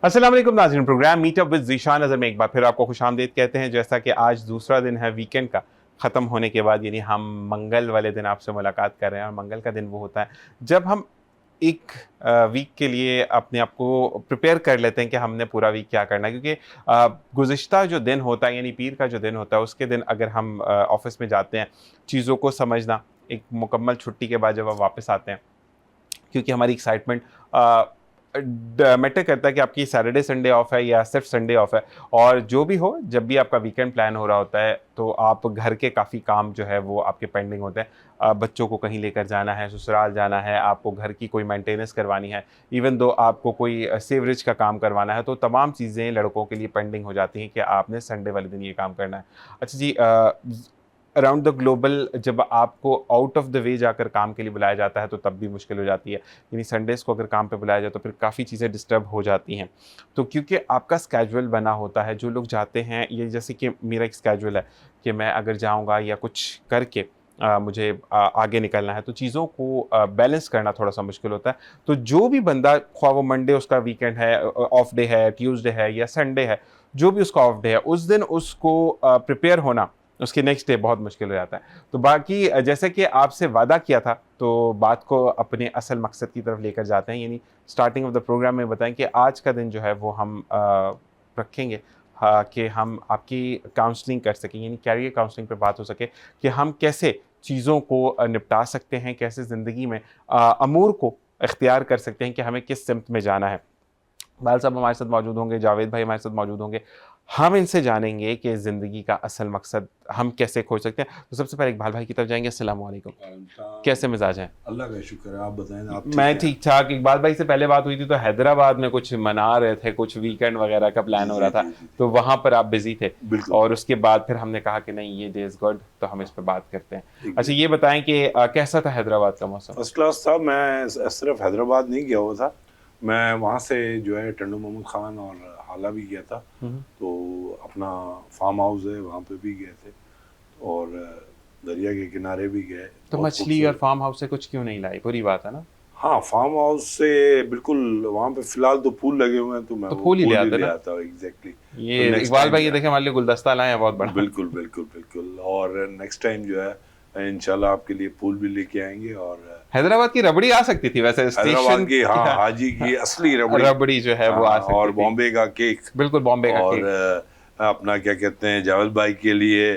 अस्सलाम वालेकुम नाज़रीन, programme meetup with Zeeshan Azhar में एक बार फिर आपको खुशामदीद कहते हैं। जैसा कि आज दूसरा दिन है वीकेंड का, ख़त्म होने के बाद, यानी हम मंगल वाले दिन आपसे मुलाकात कर रहे हैं। और मंगल का दिन वो होता है जब हम एक वीक के लिए अपने आप को प्रिपेयर कर लेते हैं कि हमने पूरा वीक क्या करना है। क्योंकि गुज़िश्ता जो दिन होता है, यानी पीर का जो दिन होता है, उसके दिन अगर हम ऑफ़िस में जाते हैं, चीज़ों को समझना, एक मुकम्मल छुट्टी के बाद जब आप वापस आते हैं, क्योंकि हमारी एक्साइटमेंट मैटर करता है कि आपकी सैटरडे संडे ऑफ है या सिर्फ संडे ऑफ है। और जो भी हो, जब भी आपका वीकेंड प्लान हो रहा होता है, तो आप घर के काफ़ी काम जो है वो आपके पेंडिंग होते हैं। बच्चों को कहीं लेकर जाना है, ससुराल जाना है, आपको घर की कोई मेंटेनेंस करवानी है, इवन दो आपको कोई सीवरेज का काम करवाना है, तो तमाम चीज़ें लड़कों के लिए पेंडिंग हो जाती हैं कि आपने संडे वाले दिन ये काम करना है। अच्छा जी, अराउंड द ग्लोबल जब आपको आउट ऑफ द वे जाकर काम के लिए बुलाया जाता है, तो तब भी मुश्किल हो जाती है। यानी संडेज़ को अगर काम पे बुलाया जाए तो फिर काफ़ी चीज़ें डिस्टर्ब हो जाती हैं। तो क्योंकि आपका स्केड्यूल बना होता है, जो लोग जाते हैं, ये जैसे कि मेरा एक स्केड्यूल है कि मैं अगर जाऊँगा या कुछ करके मुझे आगे निकलना है, तो चीज़ों को बैलेंस करना थोड़ा-सा मुश्किल होता है। तो जो भी बंदा, ख्वाह वो मंडे उसका वीकेंड है, ऑफ डे है, ट्यूसडे है या संडे है, जो भी उसका ऑफ डे है, उस दिन उसको प्रिपेयर होना उसके नेक्स्ट डे बहुत मुश्किल हो जाता है। तो बाकी जैसे कि आपसे वादा किया था, तो बात को अपने असल मकसद की तरफ लेकर जाते हैं। यानी स्टार्टिंग ऑफ द प्रोग्राम में बताएं कि आज का दिन जो है वो हम रखेंगे, हाँ, कि हम आपकी काउंसलिंग कर सकें, यानी कैरियर काउंसलिंग पे बात हो सके कि हम कैसे चीज़ों को निपटा सकते हैं, कैसे ज़िंदगी में अमूर को इख्तियार कर सकते हैं कि हमें किस सिमत में जाना है। बाल साहब हमारे साथ मौजूद होंगे, जावेद भाई हमारे साथ मौजूद होंगे। हम इनसे जानेंगे कि ज़िंदगी का असल मकसद हम कैसे खोज सकते हैं। तो सबसे पहले इकबाल भाई की तरफ जाएँगे। अस्सलाम वालेकुम, कैसे मिजाज हैं? अल्लाह का शुक्र है, आप बताएं, आप ठीक मैं हैं? ठीक-ठाक। इकबाल भाई से पहले बात हुई थी तो हैदराबाद में कुछ मना रहे थे, कुछ वीकेंड वगैरह का जी प्लान हो जी रहा था, जी जी तो वहाँ पर आप बिज़ी थे। बिल्कुल और उसके बाद फिर हमने कहा कि नहीं, ये डे इज़ गुड, तो हम इस पे बात करते हैं। अच्छा, एकदम ये बताएँ कि कैसा था हैदराबाद का मौसम? फर्स्ट क्लास था। मैं सिर्फ हैदराबाद नहीं गया हुआ था, मैं वहाँ से जो है टंडू महमूद खान और हाला भी गया था। हुँ, हुँ। तो अपना फार्म हाउस है, वहाँ पे भी गए थे और दरिया के किनारे भी गए, तो बहुत मछली और खूबसूरत। फार्म हाउस से कुछ क्यों नहीं लाई? बुरी बात है ना? हाँ, फार्म हाउस से बिल्कुल, वहाँ पे फिलहाल तो फूल लगे हुए हैं, तो मैं तो वो फूल ही ले फूल ही आते ले ना। आता हूँ। एग्जैक्टली। तो ये नेक्स्ट इकबाल टाइम भाई, जो ये है, देखें, हमारे लिए गुलदस्ता लाए हैं बहुत बड़ा। बिल्कुल बिल्कुल बिल्कुल, और नेक्स्ट टाइम जो है इंशाल्लाह आपके लिए फूल भी लेके आएंगे। और हैदराबाद की रबड़ी आ सकती थी वैसे हैदराबाद स्टेशन की, हाँ, क्या। हाजी की असली रबड़ी। रबड़ी जो है वो आ और सकती थी। बॉम्बे का केक। बिल्कुल, बॉम्बे का और केक। अपना क्या कहते हैं, जावेद भाई के लिए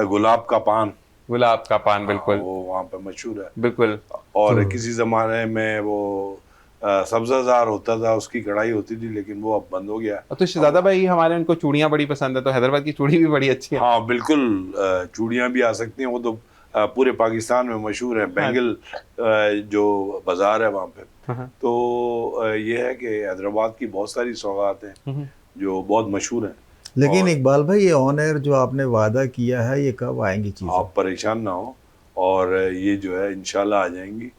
गुलाब का पान। गुलाब का पान, हाँ, बिल्कुल। वो वहाँ पे मशहूर है। बिल्कुल। और तो किसी ज़माने में वो सब्ज़ाजार होता था, उसकी कढ़ाई होती थी, लेकिन वो अब बंद हो गया। तो अब शहजादा भाई हमारे, उनको चूड़ियाँ बड़ी पसंद है, तो हैदराबाद की चूड़ी भी बड़ी अच्छी है। हाँ बिल्कुल, चूड़ियाँ भी आ सकती हैं। वो तो पूरे पाकिस्तान में मशहूर है, हाँ जी। बेंगल जो बाज़ार है वहाँ पे। हाँ, हाँ। तो ये है कि हैदराबाद की बहुत सारी सौगात हैं हुँ, हुँ। जो बहुत मशहूर हैं। लेकिन और इकबाल भाई, ये ऑन एयर जो आपने वादा किया है, ये कब आएंगी चीज़ें? आप परेशान ना हो, और ये जो है इंशाल्लाह आ जाएंगी।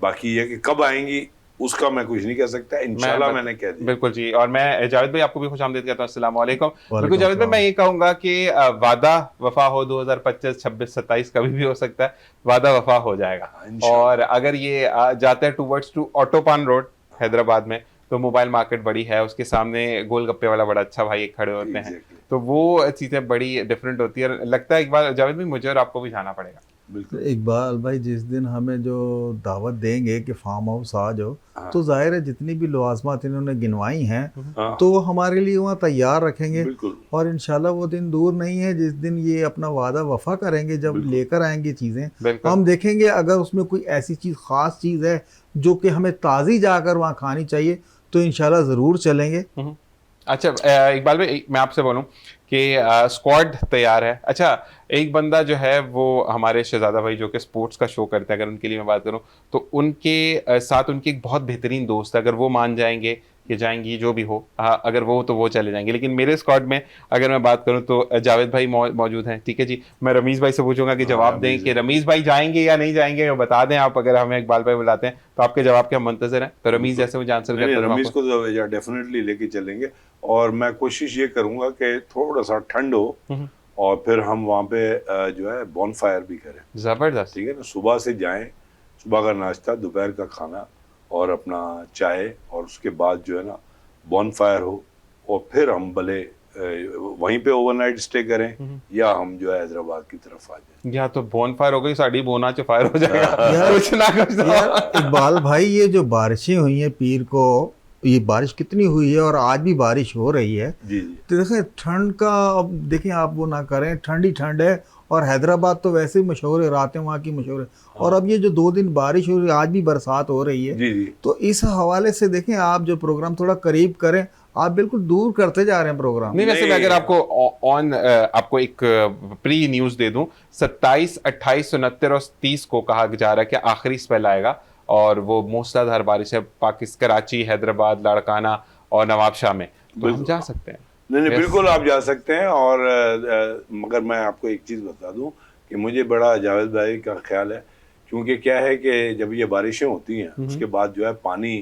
बाकी ये कि कब आएंगी उसका मैं कुछ नहीं कह सकता, मैं इंशाल्लाह बत मैंने कह दिया। बिल्कुल जी। और मैं जावेद भाई आपको भी खुशामदीद कहता हूँ। अस्सलाम वालेकुम। बिल्कुल वालेकुम जावेद भाई, मैं सलाम। ये कहूँगा कि वादा वफ़ा हो, 2025, 26, 27 कभी भी हो सकता है, वादा वफ़ा हो जाएगा। हाँ, और इंशाल्लाह। अगर ये जाते हैं टुवर्ड्स टू ऑटोपान रोड हैदराबाद में, तो मोबाइल मार्केट बड़ी है, उसके सामने गोलगप्पे वाला बड़ा अच्छा भाई एक खड़े होते हैं, एग्जैक्टली। तो वो चीज़ें बड़ी डिफरेंट होती है। लगता है एक बार जावेद भाई, मुझे और आपको भी जाना पड़ेगा। बिल्कुल। इकबाल भाई, जिस दिन हमें जो दावत देंगे कि फार्म हाउस आ जाओ, हाँ तो जाहिर है जितनी भी लवाजमात इन्होंने गिनवाई हैं, हाँ, तो वो हमारे लिए वहाँ तैयार रखेंगे। बिल्कुल और इंशाल्लाह वो दिन दूर नहीं है जिस दिन ये अपना वादा वफा करेंगे, जब बिल्कुल। लेकर आएंगे चीज़ें। बिल्कुल। हम देखेंगे अगर उसमें कोई ऐसी चीज़, ख़ास चीज़ है जो कि हमें ताज़ी जाकर वहाँ खानी चाहिए, तो इंशाल्लाह ज़रूर चलेंगे। हम्म। अच्छा, इकबाल भाई, मैं आपसे बोलूं कि स्क्वाड तैयार है। अच्छा, एक बंदा जो है वो हमारे शहजादा भाई जो कि स्पोर्ट्स का शो करते हैं, अगर उनके लिए मैं बात करूं, तो उनके साथ उनकी एक बहुत बेहतरीन दोस्त है। अगर वो मान जाएंगे कि जाएंगी, जो भी हो, अगर वो, तो वो चले जाएंगे। लेकिन मेरे स्क्वाड में अगर मैं बात करूं तो जावेद भाई मौजूद हैं। ठीक है जी, मैं रमीज़ भाई से पूछूंगा कि हाँ, जवाब दें कि अमेजिंग। रमीज़ भाई जाएंगे या नहीं जाएंगे, वो बता दें आप। अगर हमें इकबाल भाई बुलाते हैं तो आपके जवाब के हम मुंतजर हैं। तो रमीज़ बिल्कुल। जैसे मुझे आंसर नहीं नहीं, करते हैं, तो मैं रमीज आपको। को तो डेफिनेटली लेके चलेंगे। और मैं कोशिश ये करूंगा कि थोड़ा सा ठंड हो, हम्म। और फिर हम वहाँ पे जो है बॉन फायर भी करें। जबरदस्त। ठीक है ना, सुबह से जाएं, सुबह का नाश्ता, दोपहर का खाना और अपना चाय, और उसके बाद जो है ना बॉन फायर हो, और फिर हम भले वहीं पे ओवरनाइट स्टे करें या हम जो है हैदराबाद की तरफ आ जाएं। या तो बोन फायर हो गई, साड़ी बोना च फायर हो जाएगा यार- कुछ ना कुछ तो। यार इकबाल भाई, ये जो बारिशें हुई हैं पीर को, ये बारिश कितनी हुई है और आज भी बारिश हो रही है। जी जी। तो देखें ठंड का, अब देखें आप वो ना करें, ठंड ही ठंड है। और हैदराबाद तो वैसे ही मशहूर है, रातें वहाँ की मशहूर है। और अब ये जो 2 दिन बारिश हो रही है, आज भी बरसात हो रही है। जी जी। तो इस हवाले से देखें आप जो प्रोग्राम थोड़ा करीब करें, आप बिल्कुल दूर करते जा रहे हैं प्रोग्राम। नहीं, वैसे मैं अगर आपको आपको एक प्री न्यूज दे दूं, 27, 28, 29 और 30 को कहा जा रहा है कि आखिरी स्पेल आएगा और वो मूसलाधार बारिश है पाकिस्तान, कराची, हैदराबाद, लाड़काना और नवाबशाह में। तो हम जा सकते हैं। नहीं नहीं, Yes. बिल्कुल आप जा सकते हैं। और मगर मैं आपको एक चीज़ बता दूं कि मुझे बड़ा जावेद भाई का ख्याल है, क्योंकि क्या है कि जब ये बारिशें होती हैं उसके बाद जो है पानी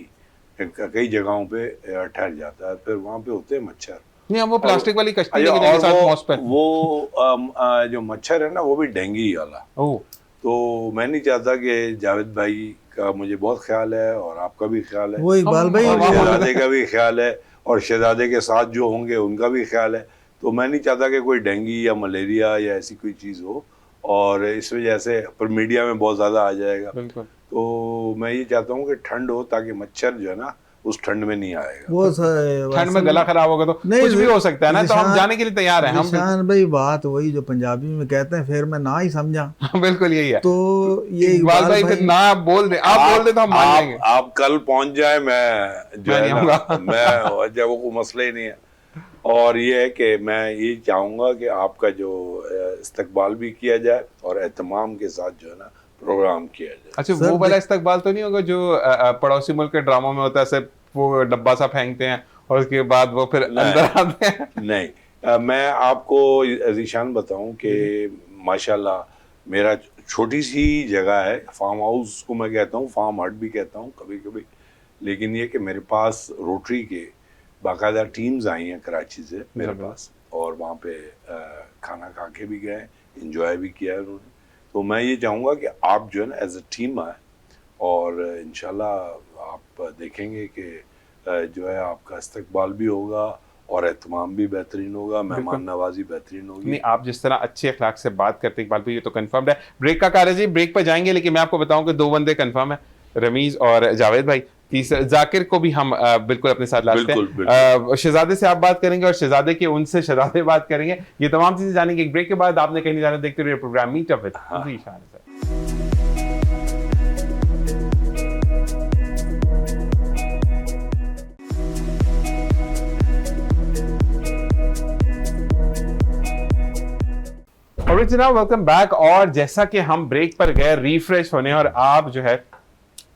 कई जगहों पे ठहर जाता है, फिर वहाँ पे होते हैं मच्छर। नहीं, हम वो प्लास्टिक वाली कश्ती अच्छा, लेके जाएंगे साथ और मौस पे। वो जो मच्छर है ना, वो भी डेंगू वाला। ओह, तो मैं नहीं चाहता कि जावेद भाई का मुझे बहुत ख्याल है और आपका भी ख्याल है वो इकबाल भाई, और हम- शहजादे का भी ख्याल है और शहजादे के साथ जो होंगे उनका भी ख्याल है। तो मैं नहीं चाहता कि कोई डेंगू या मलेरिया या ऐसी कोई चीज़ हो, और इस वजह से पर मीडिया में बहुत ज़्यादा आ जाएगा। बिल्कुल। तो मैं ये चाहता हूँ कि ठंड हो, ताकि मच्छर जो है ना उस ठंड में नहीं आएगा। वो ठंड में गला खराब होगा तो नहीं, कुछ भी हो सकता है ना, तो हम निशान- जाने के लिए तैयार हैं हम। निशान भाई, बात वही जो पंजाबी में कहते हैं, फिर मैं ना ही समझा। बिल्कुल यही है। तो ये इकबाल भाई फिर ना आप बोल दे, आप बोल दे तो हम मान लेंगे। आप कल पहुंच जाए, मैं जो मैं है नहीं ना, आऊंगा। मैं जब वो कोई मसला ही नहीं है। और ये है कि मैं ये चाहूंगा कि आपका जो इस्तकबाल भी किया जाए और एहतमाम के साथ जो है ना प्रोग्राम किया जाए। अच्छा, सर, वो वाला इस्तकबाल तो नहीं होगा जो पड़ोसी मुल्क के ड्रामों में होता है, सिर्फ वो डब्बा सा फेंकते हैं और उसके बाद वो फिर नहीं। अंदर आते हैं? नहीं, मैं आपको ज़ीशान बताऊं कि माशाल्लाह मेरा छोटी सी जगह है, फार्म हाउस को मैं कहता हूँ, फार्म हट भी कहता हूँ कभी कभी। लेकिन ये कि मेरे पास रोटरी के बाकायदा टीम्स आई हैं कराची से मेरे पास, और वहाँ पे खाना खा के भी गए, इंजॉय भी किया है उन्होंने। तो मैं ये चाहूँगा कि आप जो है ना एज ए टीम आए, और इंशाल्लाह आप देखेंगे कि जो है आपका इस्तकबाल भी होगा और एहतमाम भी बेहतरीन होगा, मेहमान नवाजी बेहतरीन होगी। नहीं, आप जिस तरह अच्छे अखलाक से बात करते हैं इकबाल भाई, ये तो कंफर्म है। ब्रेक का कार्य जी, ब्रेक पर जाएंगे, लेकिन मैं आपको बताऊं कि 2 बंदे कंफर्म है, रमीज और जावेद भाई। तीसरा जाकिर को भी हम बिल्कुल अपने साथ लाते हैं। शहजादे से आप बात करेंगे और शहजादे के उनसे शहजादे बात करेंगे। ये तमाम चीजें जानेंगे एक ब्रेक के बाद। आपने कहीं नहीं जाना, देखते रहिए programme meet up with Zeeshan. Original welcome back. और जैसा कि हम ब्रेक पर गए रिफ्रेश होने, और आप जो है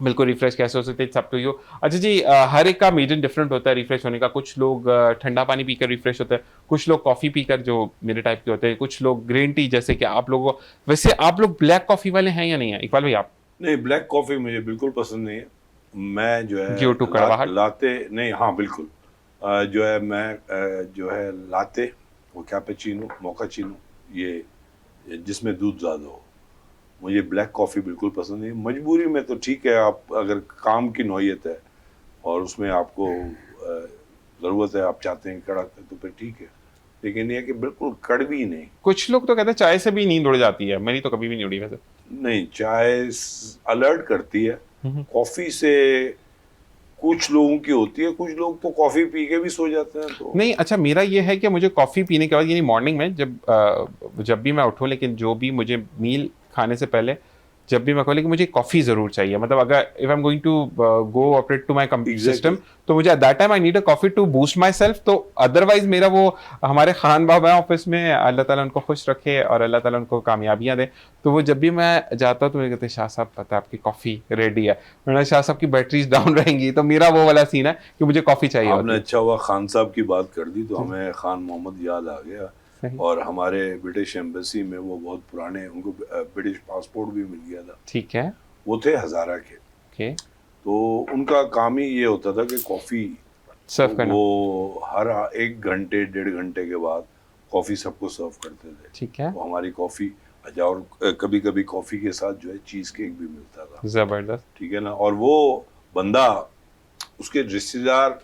बिल्कुल रिफ्रेश कैसे हो सकते हैं, सब टू यू। अच्छा जी, हर एक का मीडियम डिफरेंट होता है रिफ्रेश होने का। कुछ लोग ठंडा पानी पीकर रिफ्रेश होते हैं, कुछ लोग कॉफ़ी पीकर, जो मेरे टाइप के होते हैं, कुछ लोग ग्रीन टी जैसे कि आप लोगों। वैसे आप लोग ब्लैक कॉफ़ी वाले हैं या नहीं है इकबाल भाई? आप नहीं, ब्लैक कॉफ़ी मुझे बिल्कुल पसंद नहीं है। मैं जो है ड्यू टू कड़वाहट लाते नहीं, हाँ बिल्कुल। जो है मैं जो है लाते, वो कैपेचिनो, मोकाचिनो, ये जिसमें दूध ज़्यादा हो, मुझे ब्लैक कॉफ़ी बिल्कुल पसंद नहीं। मजबूरी में तो ठीक है, आप अगर काम की नौयत है और उसमें आपको ज़रूरत है, आप चाहते हैं कड़क, तो फिर ठीक है। लेकिन ये कि बिल्कुल कड़वी नहीं। कुछ लोग तो कहते हैं चाय से भी नींद उड़ जाती है, मेरी तो कभी भी नहीं उड़ी वैसे। नहीं, चाय अलर्ट करती है, कॉफ़ी से कुछ लोगों की होती है, कुछ लोग तो कॉफ़ी पी के भी सो जाते हैं। तो नहीं, अच्छा मेरा ये है कि मुझे कॉफ़ी पीने के बाद, यानी मॉर्निंग में जब भी मैं उठूँ, लेकिन जो भी मुझे मील खाने से पहले जब भी मैं कहूँ, लेकिन मुझे कॉफ़ी ज़रूर चाहिए। मतलब अगर if I am going to go operate to my system, तो मुझे at that time I need a coffee to boost my self. तो अदरवाइज मेरा वो, हमारे खान बाबा हैं ऑफिस में, अल्लाह ताला उनको खुश रखे और अल्लाह ताला उनको कामयाबियाँ दे, तो वो जब भी मैं जाता हूँ तो मुझे कहते हैं शाह साहब पता है आपकी कॉफ़ी रेडी है, वरना शाह साहब की बैटरीज डाउन रहेंगी। तो मेरा वो वाला सीन है कि मुझे कॉफ़ी चाहिए। आपने अच्छा हुआ खान साहब की बात कर दी, तो हमें खान मोहम्मद याद आ गया। और हमारे ब्रिटिश एम्बेसी में वो बहुत पुराने, उनको ब्रिटिश पासपोर्ट भी मिल गया था। ठीक है। वो थे हज़ारा के। ओके। तो उनका काम ही ये होता था कि कॉफ़ी सर्व करना। वो हर 1 घंटे 1.5 घंटे के बाद कॉफ़ी सबको सर्व करते थे। ठीक है। वो हमारी कॉफ़ी, अच्छा, और कभी कभी कॉफ़ी के साथ जो है चीज़ केक भी मिलता था। ज़बरदस्त। ठीक है ना। और वो बंदा, उसके रिश्तेदार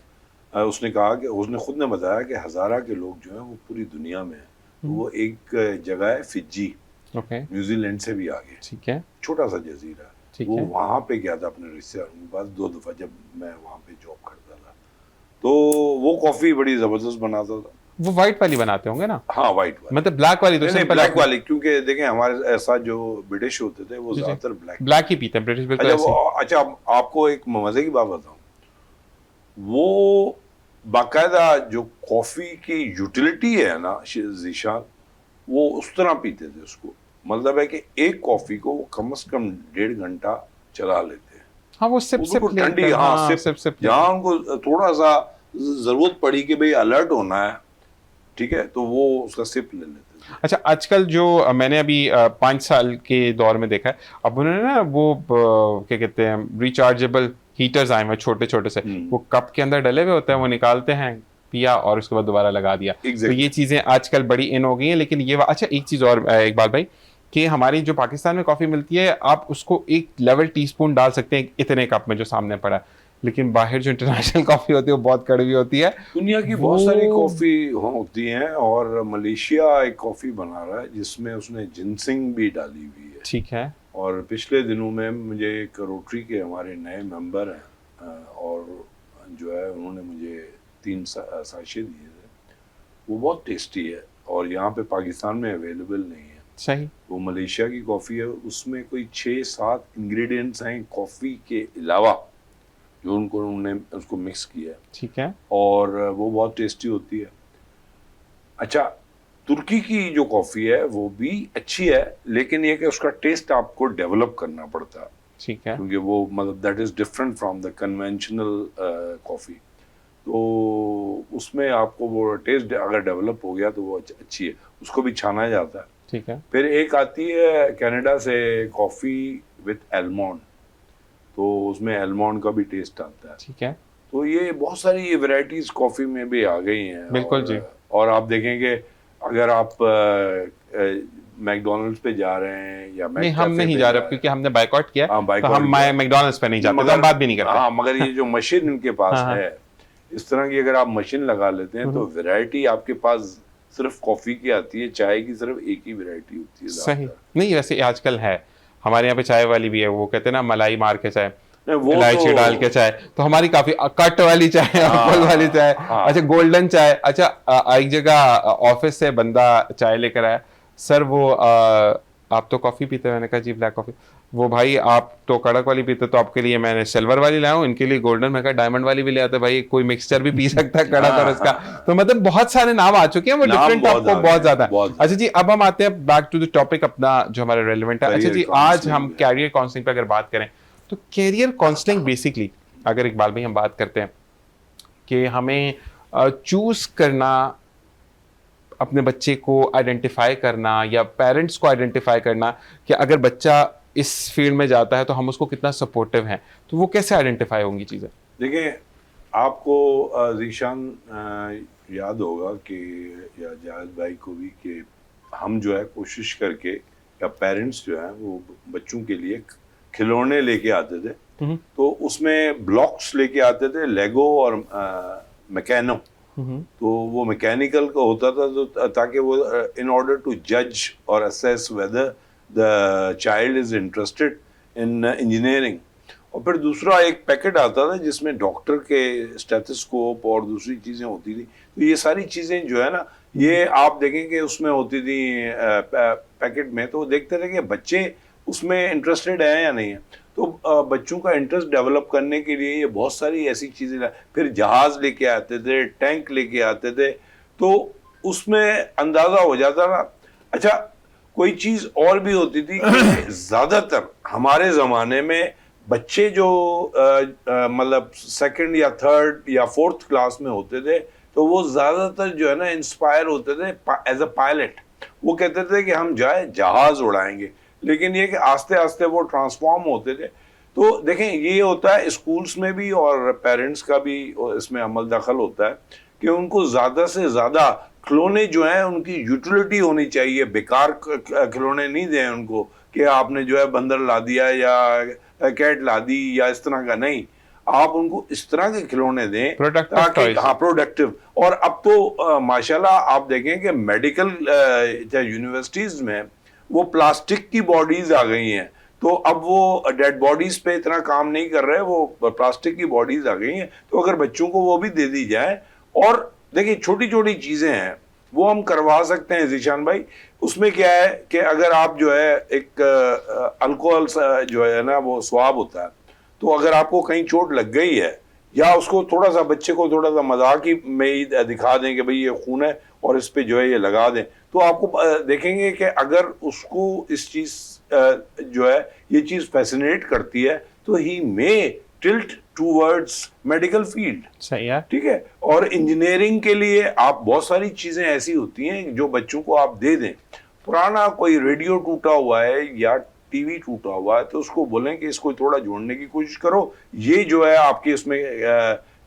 उसने कहा कि उसने खुद ने बताया कि हज़ारा के लोग जो हैं वो पूरी दुनिया में हैं। तो वो एक जगह है फिजी, ओके, न्यूजीलैंड से भी आगे, ठीक है, छोटा सा जजीरा, ठीक वो है। वहाँ पे गया था अपने रिश्तेदारों के पास 2 दफ़ा जब मैं वहाँ पे जॉब करता था। तो वो कॉफ़ी बड़ी ज़बरदस्त बनाता था। वो व्हाइट वाली बनाते होंगे ना, हाँ, वाइट वाली। मतलब ब्लैक वाली तो नहीं, नहीं, सिंपल ब्लैक वाली, क्योंकि देखें हमारे ऐसा जो ब्रिटिश होते थे वो जी, जी। ज़्यादातर ब्लैक। ब्लैक ही पीते हैं ब्रिटिश, बिल्कुल अच्छा ऐसे ही। अच्छा, आपको एक मज़े की बात बताऊँ, वो बाकायदा जो कॉफ़ी की यूटिलिटी है ना ज़ीशान, वो उस तरह पीते थे उसको। मतलब है कि एक कॉफ़ी को वो कम से कम 1.5 घंटा चला लेते हैं। हाँ, वो सिप वो सिप बिल्कुल ठंडी, लेकर, हाँ, हाँ, सिप, सिप सिप लेकर। जहाँ उनको थोड़ा-सा ज़रूरत पड़ी कि भई अलर्ट होना है, ठीक है? तो वो उसका सिप ले लेते थे। अच्छा, आजकल जो मैंने अभी 5 साल के दौर में देखा है, अब उन्होंने ना वो क्या कहते हैं, रिचार्जेबल हीटर्स आए हुए हैं छोटे-छोटे से, वो कप के अंदर डले हुए होते हैं, वो निकालते हैं, पिया और उसके बाद दोबारा लगा दिया। तो एग्ज़ैक्टली। ये चीज़ें आजकल बड़ी इन हो गई हैं, लेकिन ये अच्छा एक चीज़ और इकबाल भाई, कि हमारी जो पाकिस्तान में कॉफ़ी मिलती है, आप उसको 1 लेवल टीस्पून डाल सकते हैं इतने कप में जो सामने पड़ा है, लेकिन बाहर जो इंटरनेशनल कॉफ़ी होती है वो बहुत कड़वी होती है। दुनिया की बहुत सारी कॉफ़ी होती हैं, और मलेशिया एक कॉफ़ी बना रहा है जिसमें उसने जिनसिंग भी डाली हुई है। ठीक है, और पिछले दिनों में मुझे एक रोटरी के हमारे नए मेंबर हैं, और जो है उन्होंने मुझे 3 साशे दिए थे। वो बहुत टेस्टी है और यहाँ पे पाकिस्तान में अवेलेबल नहीं है। सही, वो मलेशिया की कॉफ़ी है, उसमें कोई 6-7 इंग्रेडिएंट्स हैं कॉफ़ी के अलावा, जो उन्होंने उसको मिक्स किया है, ठीक है, और वो बहुत टेस्टी होती है। अच्छा, तुर्की की जो कॉफ़ी है वो भी अच्छी है, लेकिन ये कि उसका टेस्ट आपको डेवलप करना पड़ता है, ठीक है, क्योंकि वो मतलब that is different from the conventional coffee. तो उसमें आपको वो टेस्ट अगर डेवलप हो गया तो वो अच्छी है, उसको भी छाना जाता है। ठीक है, फिर एक आती है कनाडा से कॉफ़ी विथ आलमंड, तो उसमें आलमंड का भी टेस्ट आता है। ठीक है, तो ये बहुत सारी वैरायटीज कॉफ़ी में भी आ गई हैं। बिल्कुल जी। और आप देखेंगे, अगर आप मैकडोनल्ड्स पे जा रहे हैं या नहीं, हम नहीं जा रहे क्योंकि हमने बायकॉट किया, हाँ, तो बाइकआउट हम किया। मैकडॉनल्ड्स पे नहीं जाते, तो मगर हम बात भी नहीं करते। हाँ, मगर ये जो मशीन इनके पास हाँ, हाँ। है, इस तरह की अगर आप मशीन लगा लेते हैं तो वैरायटी आपके पास सिर्फ कॉफ़ी की आती है, चाय की सिर्फ एक ही वैरायटी होती है सही, ज़्यादातर। नहीं वैसे आजकल है, हमारे यहाँ पे चाय वाली भी है, वो कहते हैं ना मलाई मार के चाय, नहीं, वो इलायची तो डाल के चाय, तो हमारी काफी कट वाली चाय, अप्पल वाली चाय, हाँ। अच्छा गोल्डन चाय। अच्छा, एक जगह ऑफिस से बंदा चाय लेकर आया, सर वो आप तो कॉफी पीते हो, मैंने कहा जी ब्लैक कॉफी, वो भाई आप तो कड़क वाली पीते, तो आपके लिए मैंने सिल्वर वाली लाया हूँ, इनके लिए गोल्डन, मैं कहा डायमंड वाली भी ले आते भाई, कोई मिक्सचर भी पी सकता है कड़क और उसका। तो मतलब बहुत सारे नाम आ चुके हैं, वो नाम डिफरेंट बहुत आपको आ गए, बहुत ज्यादा बहुत है। अच्छा जी, अब हम आते हैं बैक टू द टॉपिक अपना जो हमारा रेलिवेंट है। अच्छा Career जी, आज counselling हम में। कैरियर काउंसलिंग पे अगर बात करें, तो कैरियर काउंसलिंग बेसिकली, अगर इकबाल भाई हम बात करते हैं कि हमें चूज करना, अपने बच्चे को आइडेंटिफाई करना या पेरेंट्स को आइडेंटिफाई करना कि अगर बच्चा इस फील्ड में जाता है तो हम उसको कितना सपोर्टिव हैं, तो वो कैसे आइडेंटिफाई होंगी चीज़ें? देखिए, आपको ज़ीशान याद होगा कि, या जायद भाई को भी, कि हम जो है कोशिश करके, या पेरेंट्स जो हैं वो बच्चों के लिए खिलौने लेके आते थे, तो उसमें ब्लॉक्स लेके आते थे, लेगो और मैकेनो। तो वो मैकेनिकल का होता था, तो ताकि वो इन ऑर्डर टू जज और assess whether the child is interested in engineering. और फिर दूसरा एक पैकेट आता था जिसमें डॉक्टर के स्टेथोस्कोप और दूसरी चीज़ें होती थी। तो ये सारी चीज़ें जो है ना, ये आप देखेंगे उसमें होती थी पैकेट में, तो देखते थे कि बच्चे उसमें इंटरेस्टेड हैं या नहीं है। तो बच्चों का इंटरेस्ट डेवलप करने के लिए ये बहुत सारी ऐसी चीज़ें, फिर जहाज़ लेके आते थे, टैंक लेके आते थे, तो उसमें अंदाज़ा हो जाता था। अच्छा, कोई चीज़ और भी होती थी कि ज़्यादातर हमारे ज़माने में बच्चे जो मतलब सेकंड या थर्ड या फोर्थ क्लास में होते थे, तो वो ज़्यादातर जो है ना इंस्पायर होते थे एज अ पायलट। वो कहते थे कि हम जाए जहाज़ उड़ाएंगे, लेकिन ये कि आस्ते आस्ते वो ट्रांसफॉर्म होते थे। तो देखें, ये होता है स्कूल्स में भी, और पेरेंट्स का भी इसमें अमल दखल होता है कि उनको ज़्यादा से ज़्यादा खिलौने जो हैं उनकी यूटिलिटी होनी चाहिए। बेकार खिलौने नहीं दें उनको कि आपने जो है बंदर ला दिया या कैट ला दी या इस तरह का, नहीं। आप उनको इस तरह के खिलौने दें Productive ताकि toys. हाँ प्रोडक्टिव। और अब तो माशाल्लाह आप देखें कि मेडिकल यूनिवर्सिटीज में वो प्लास्टिक की बॉडीज आ गई हैं, तो अब वो डेड बॉडीज पे इतना काम नहीं कर रहे, वो प्लास्टिक की बॉडीज आ गई हैं। तो अगर बच्चों को वो भी दे दी जाए, और देखिए छोटी छोटी चीजें हैं वो हम करवा सकते हैं जीशान भाई। उसमें क्या है कि अगर आप जो है एक अल्कोहल जो है ना वो स्वाब होता है, तो अगर आपको कहीं चोट लग गई है, या उसको थोड़ा सा बच्चे को थोड़ा सा मजाक ही में ही दिखा दें कि भाई ये खून है और इस पे जो है ये लगा दें, तो आपको देखेंगे कि अगर उसको इस चीज जो है ये चीज फैसिनेट करती है, तो ही मे टिल्ट टूवर्ड्स मेडिकल फील्ड। सही है। ठीक है। और इंजीनियरिंग के लिए आप बहुत सारी चीजें ऐसी होती हैं जो बच्चों को आप दे दें। पुराना कोई रेडियो टूटा हुआ है या टीवी टूटा हुआ है, तो उसको बोलें कि इसको थोड़ा जोड़ने की कोशिश करो, ये जो है आपकी उसमें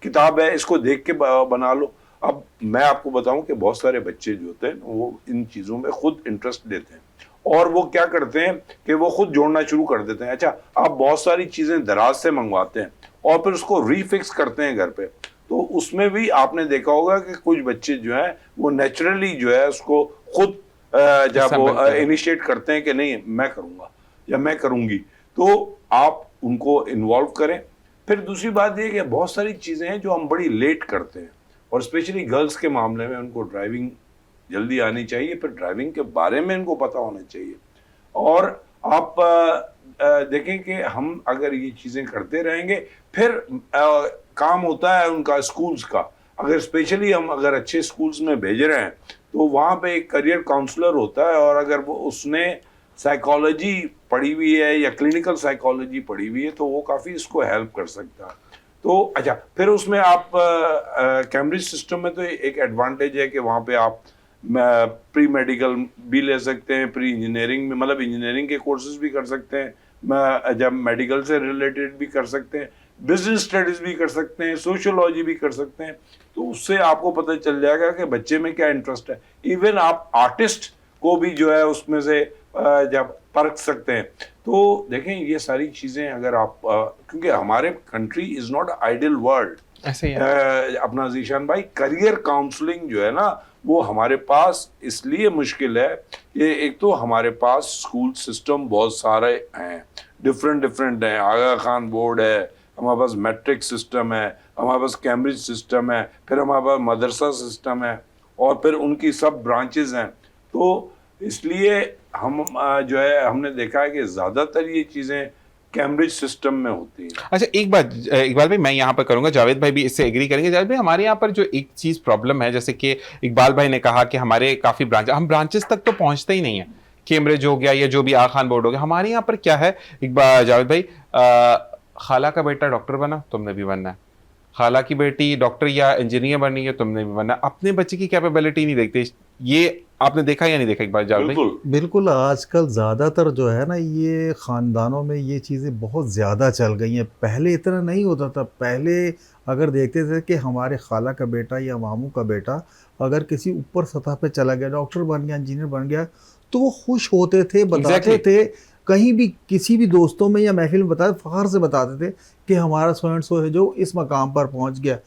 किताब है, इसको देख के बना लो। अब मैं आपको बताऊं कि बहुत सारे बच्चे जो होते हैं वो इन चीजों में खुद इंटरेस्ट लेते हैं, और वो क्या करते हैं कि वो खुद जोड़ना शुरू कर देते हैं। अच्छा, आप बहुत सारी चीजें दराज से मंगवाते हैं और फिर उसको रीफिक्स करते हैं घर पे, तो उसमें भी आपने देखा होगा कि कुछ बच्चे जो हैं वो नेचुरली जो है उसको खुद जब वो इनिशिएट करते हैं कि नहीं मैं करूंगा या मैं करूंगी, तो आप उनको इन्वॉल्व करें। फिर दूसरी बात ये कि बहुत सारी चीजें हैं जो हम बड़ी लेट करते हैं, और स्पेशली गर्ल्स के मामले में उनको ड्राइविंग जल्दी आनी चाहिए, फिर ड्राइविंग के बारे में इनको पता होना चाहिए। और आप देखें कि हम अगर ये चीज़ें करते रहेंगे, फिर काम होता है उनका स्कूल्स का। अगर स्पेशली हम अगर अच्छे स्कूल्स में भेज रहे हैं, तो वहाँ पे एक करियर काउंसलर होता है, और अगर वो उसने साइकोलॉजी पढ़ी हुई है या क्लिनिकल साइकोलॉजी पढ़ी हुई है, तो वो काफ़ी इसको हेल्प कर सकता है। तो अच्छा, फिर उसमें आप कैम्ब्रिज सिस्टम में तो एक एडवांटेज है कि वहाँ पे आप प्री मेडिकल भी ले सकते हैं, प्री इंजीनियरिंग में मतलब इंजीनियरिंग के कोर्सेज भी कर सकते हैं, जब मेडिकल से रिलेटेड भी कर सकते हैं, बिजनेस स्टडीज भी कर सकते हैं, सोशियोलॉजी भी कर सकते हैं। तो उससे आपको पता चल जाएगा कि बच्चे में क्या इंटरेस्ट है। इवन आप आर्टिस्ट को भी जो है उसमें से जब परख सकते हैं। तो देखें ये सारी चीज़ें अगर आप क्योंकि हमारे country is not ideal world, ऐसे ही है। अपना जीशान भाई, करियर काउंसलिंग जो है ना वो हमारे पास इसलिए मुश्किल है कि एक तो हमारे पास स्कूल सिस्टम बहुत सारे हैं, डिफरेंट हैं। आगा खान बोर्ड है, हमारे पास मैट्रिक सिस्टम है, हमारे पास कैम्ब्रिज सिस्टम है, फिर हमारे पास मदरसा सिस्टम है, और फिर उनकी सब ब्रांचेज हैं। तो इसलिए हम जो है हमने देखा है कि ज़्यादातर ये चीज़ें कैम्ब्रिज सिस्टम में होती है। अच्छा, एक बात इकबाल भाई मैं यहाँ पर करूंगा, जावेद भाई भी इससे एग्री करेंगे। जावेद भाई, हमारे यहाँ पर जो एक चीज़ प्रॉब्लम है, जैसे कि इकबाल भाई ने कहा कि हमारे काफ़ी ब्रांच, हम ब्रांचेस तक तो पहुँचते ही नहीं है। कैम्ब्रिज हो गया या जो भी आगा खान बोर्ड हो गया, हमारे यहाँ पर क्या है इकबाल जावेद भाई, खाला का बेटा डॉक्टर बना, तुमने भी बनना है। खाला की बेटी डॉक्टर या इंजीनियर बननी है, तुमने भी बनना है। अपने बच्चे की कैपेबिलिटी नहीं देखते। ये आपने देखा या नहीं देखा एक बार जावेद भाई? बिल्कुल आजकल ज़्यादातर जो है ना ये ख़ानदानों में ये चीज़ें बहुत ज़्यादा चल गई हैं। पहले इतना नहीं होता था। पहले अगर देखते थे कि हमारे खाला का बेटा या मामू का बेटा अगर किसी ऊपर सतह पे चला गया, डॉक्टर बन गया, इंजीनियर बन गया, तो वो खुश होते थे, बताते थे, कहीं भी किसी भी दोस्तों में या महफिल में बताते, फ़ख्र से बताते थे कि हमारा सो एंड सो है जो इस मकाम पर पहुंच गया।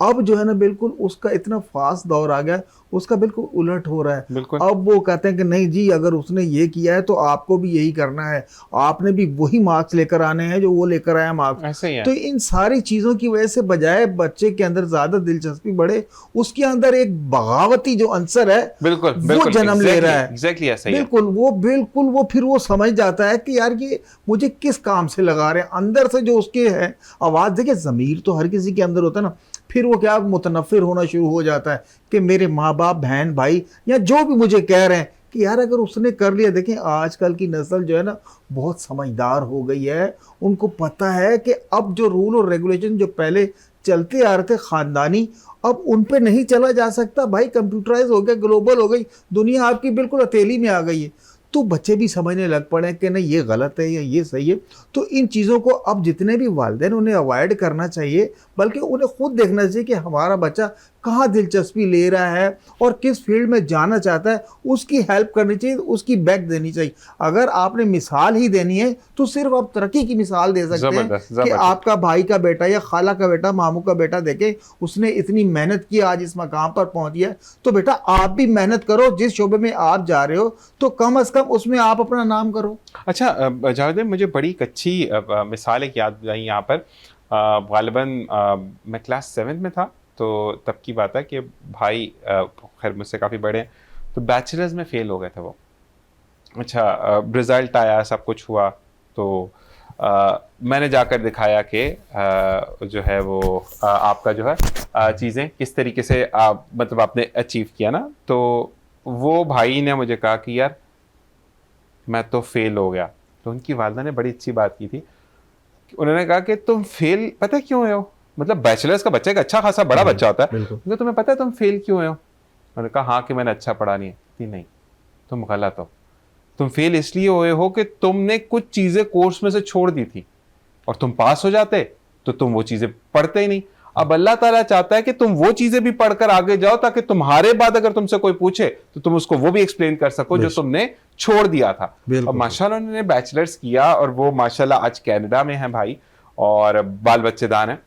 अब जो है ना बिल्कुल उसका इतना फास्ट दौर आ गया, उसका बिल्कुल उलट हो रहा है। अब वो कहते हैं कि नहीं जी, अगर उसने ये किया है तो आपको भी यही करना है, आपने भी वही मार्क्स लेकर आने हैं जो वो लेकर आया मार्क्स। तो इन सारी चीज़ों की वजह से बजाय बच्चे के अंदर ज़्यादा दिलचस्पी बढ़े, उसके अंदर एक बगावती जो अंसर है वो जन्म ले रहा है। बिल्कुल वो फिर वो समझ जाता है कि यार ये मुझे किस काम से लगा रहे हैं। अंदर से जो उसके है आवाज़, देखिए ज़मीर तो हर किसी के अंदर होता है ना, फिर वो क्या मुतनफ़िर होना शुरू हो जाता है कि मेरे माँ बाप, बहन भाई या जो भी मुझे कह रहे हैं कि यार अगर उसने कर लिया। देखें आजकल की नस्ल जो है ना बहुत समझदार हो गई है, उनको पता है कि अब जो रूल और रेगुलेशन जो पहले चलते आ रहे थे ख़ानदानी, अब उन पे नहीं चला जा सकता भाई। कंप्यूटराइज हो गया, ग्लोबल हो गई दुनिया, आपकी बिल्कुल हथेली में आ गई है। तो बच्चे भी समझने लग पड़े कि नहीं ये गलत है या ये सही है। तो इन चीज़ों को अब जितने भी वालिदैन उन्हें अवॉइड करना चाहिए, बल्कि उन्हें खुद देखना चाहिए कि हमारा बच्चा कहाँ दिलचस्पी ले रहा है और किस फील्ड में जाना चाहता है, उसकी हेल्प करनी चाहिए, उसकी बैक देनी चाहिए। अगर आपने मिसाल ही देनी है तो सिर्फ आप तरक्की की मिसाल दे सकते हैं कि आपका भाई का बेटा या खाला का बेटा, मामू का बेटा देखे उसने इतनी मेहनत की, आज इस मकाम पर पहुंच गया, तो बेटा आप भी मेहनत करो, जिस शोबे में आप जा रहे हो तो कम से कम उसमें आप अपना नाम करो। अच्छा जावेद भाई, मुझे बड़ी एक अच्छी मिसाल एक याद आई यहाँ पर। गालिबन मैं क्लास 7 में था, तो तब की बात है कि भाई खैर मुझसे काफ़ी बड़े हैं, तो बैचलर्स में फेल हो गए थे वो। अच्छा रिजल्ट आया, सब कुछ हुआ, तो मैंने जाकर दिखाया कि जो है वो आपका जो है चीज़ें किस तरीके से मतलब आपने अचीव किया ना। तो वो भाई ने मुझे कहा कि यार मैं तो फेल हो गया। तो उनकी वालदा ने बड़ी अच्छी बात की थी, उन्होंने कहा कि तुम फेल पता क्यों हुए हो, मतलब बैचलर्स का बच्चा एक अच्छा खासा बड़ा बच्चा होता है, तो तुम्हें पता है तुम फेल क्यों हुए हो? उन्होंने कहा हाँ कि मैंने अच्छा पढ़ा नहीं है। नहीं, तुम गलत हो, तुम फेल इसलिए हुए हो कि तुमने कुछ चीजें कोर्स में से छोड़ दी थी, और तुम पास हो जाते तो तुम वो चीजें पढ़ते ही नहीं। अब अल्लाह ताला चाहता है कि तुम वो चीजें भी पढ़कर आगे जाओ, ताकि तुम्हारे बाद अगर तुमसे कोई पूछे तो तुम उसको वो भी एक्सप्लेन कर सको जो तुमने छोड़ दिया था। अब माशाल्लाह उन्होंने बैचलर्स किया और वो माशाल्लाह आज कनाडा में है भाई, और बाल बच्चेदार हैं।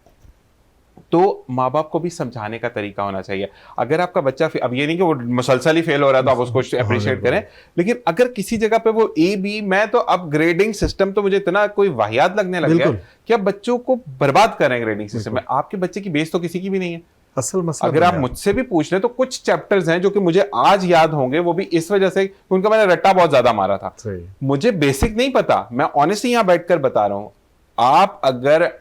तो माँ बाप को भी समझाने का तरीका होना चाहिए। अगर आपका बच्चा, अब ये नहीं कि वो मुसलसल ही फेल हो रहा है तो आप उसको अप्रिशिएट करें, लेकिन अगर किसी जगह पे वो ए बी, मैं तो अब ग्रेडिंग सिस्टम तो मुझे इतना कोई वाहियात लगने लग गया कि अब बच्चों को बर्बाद कर रहे हैं ग्रेडिंग सिस्टम में। आपके बच्चे की बेस तो किसी की भी नहीं है। असल मसला अगर आप मुझसे भी पूछ लें तो कुछ चैप्टर्स हैं जो कि मुझे आज याद होंगे, वो भी इस वजह से उनका मैंने रट्टा बहुत ज्यादा मारा था। मुझे बेसिक नहीं पता, मैं ऑनेस्टली यहां बैठकर बता रहा हूं। आप अगर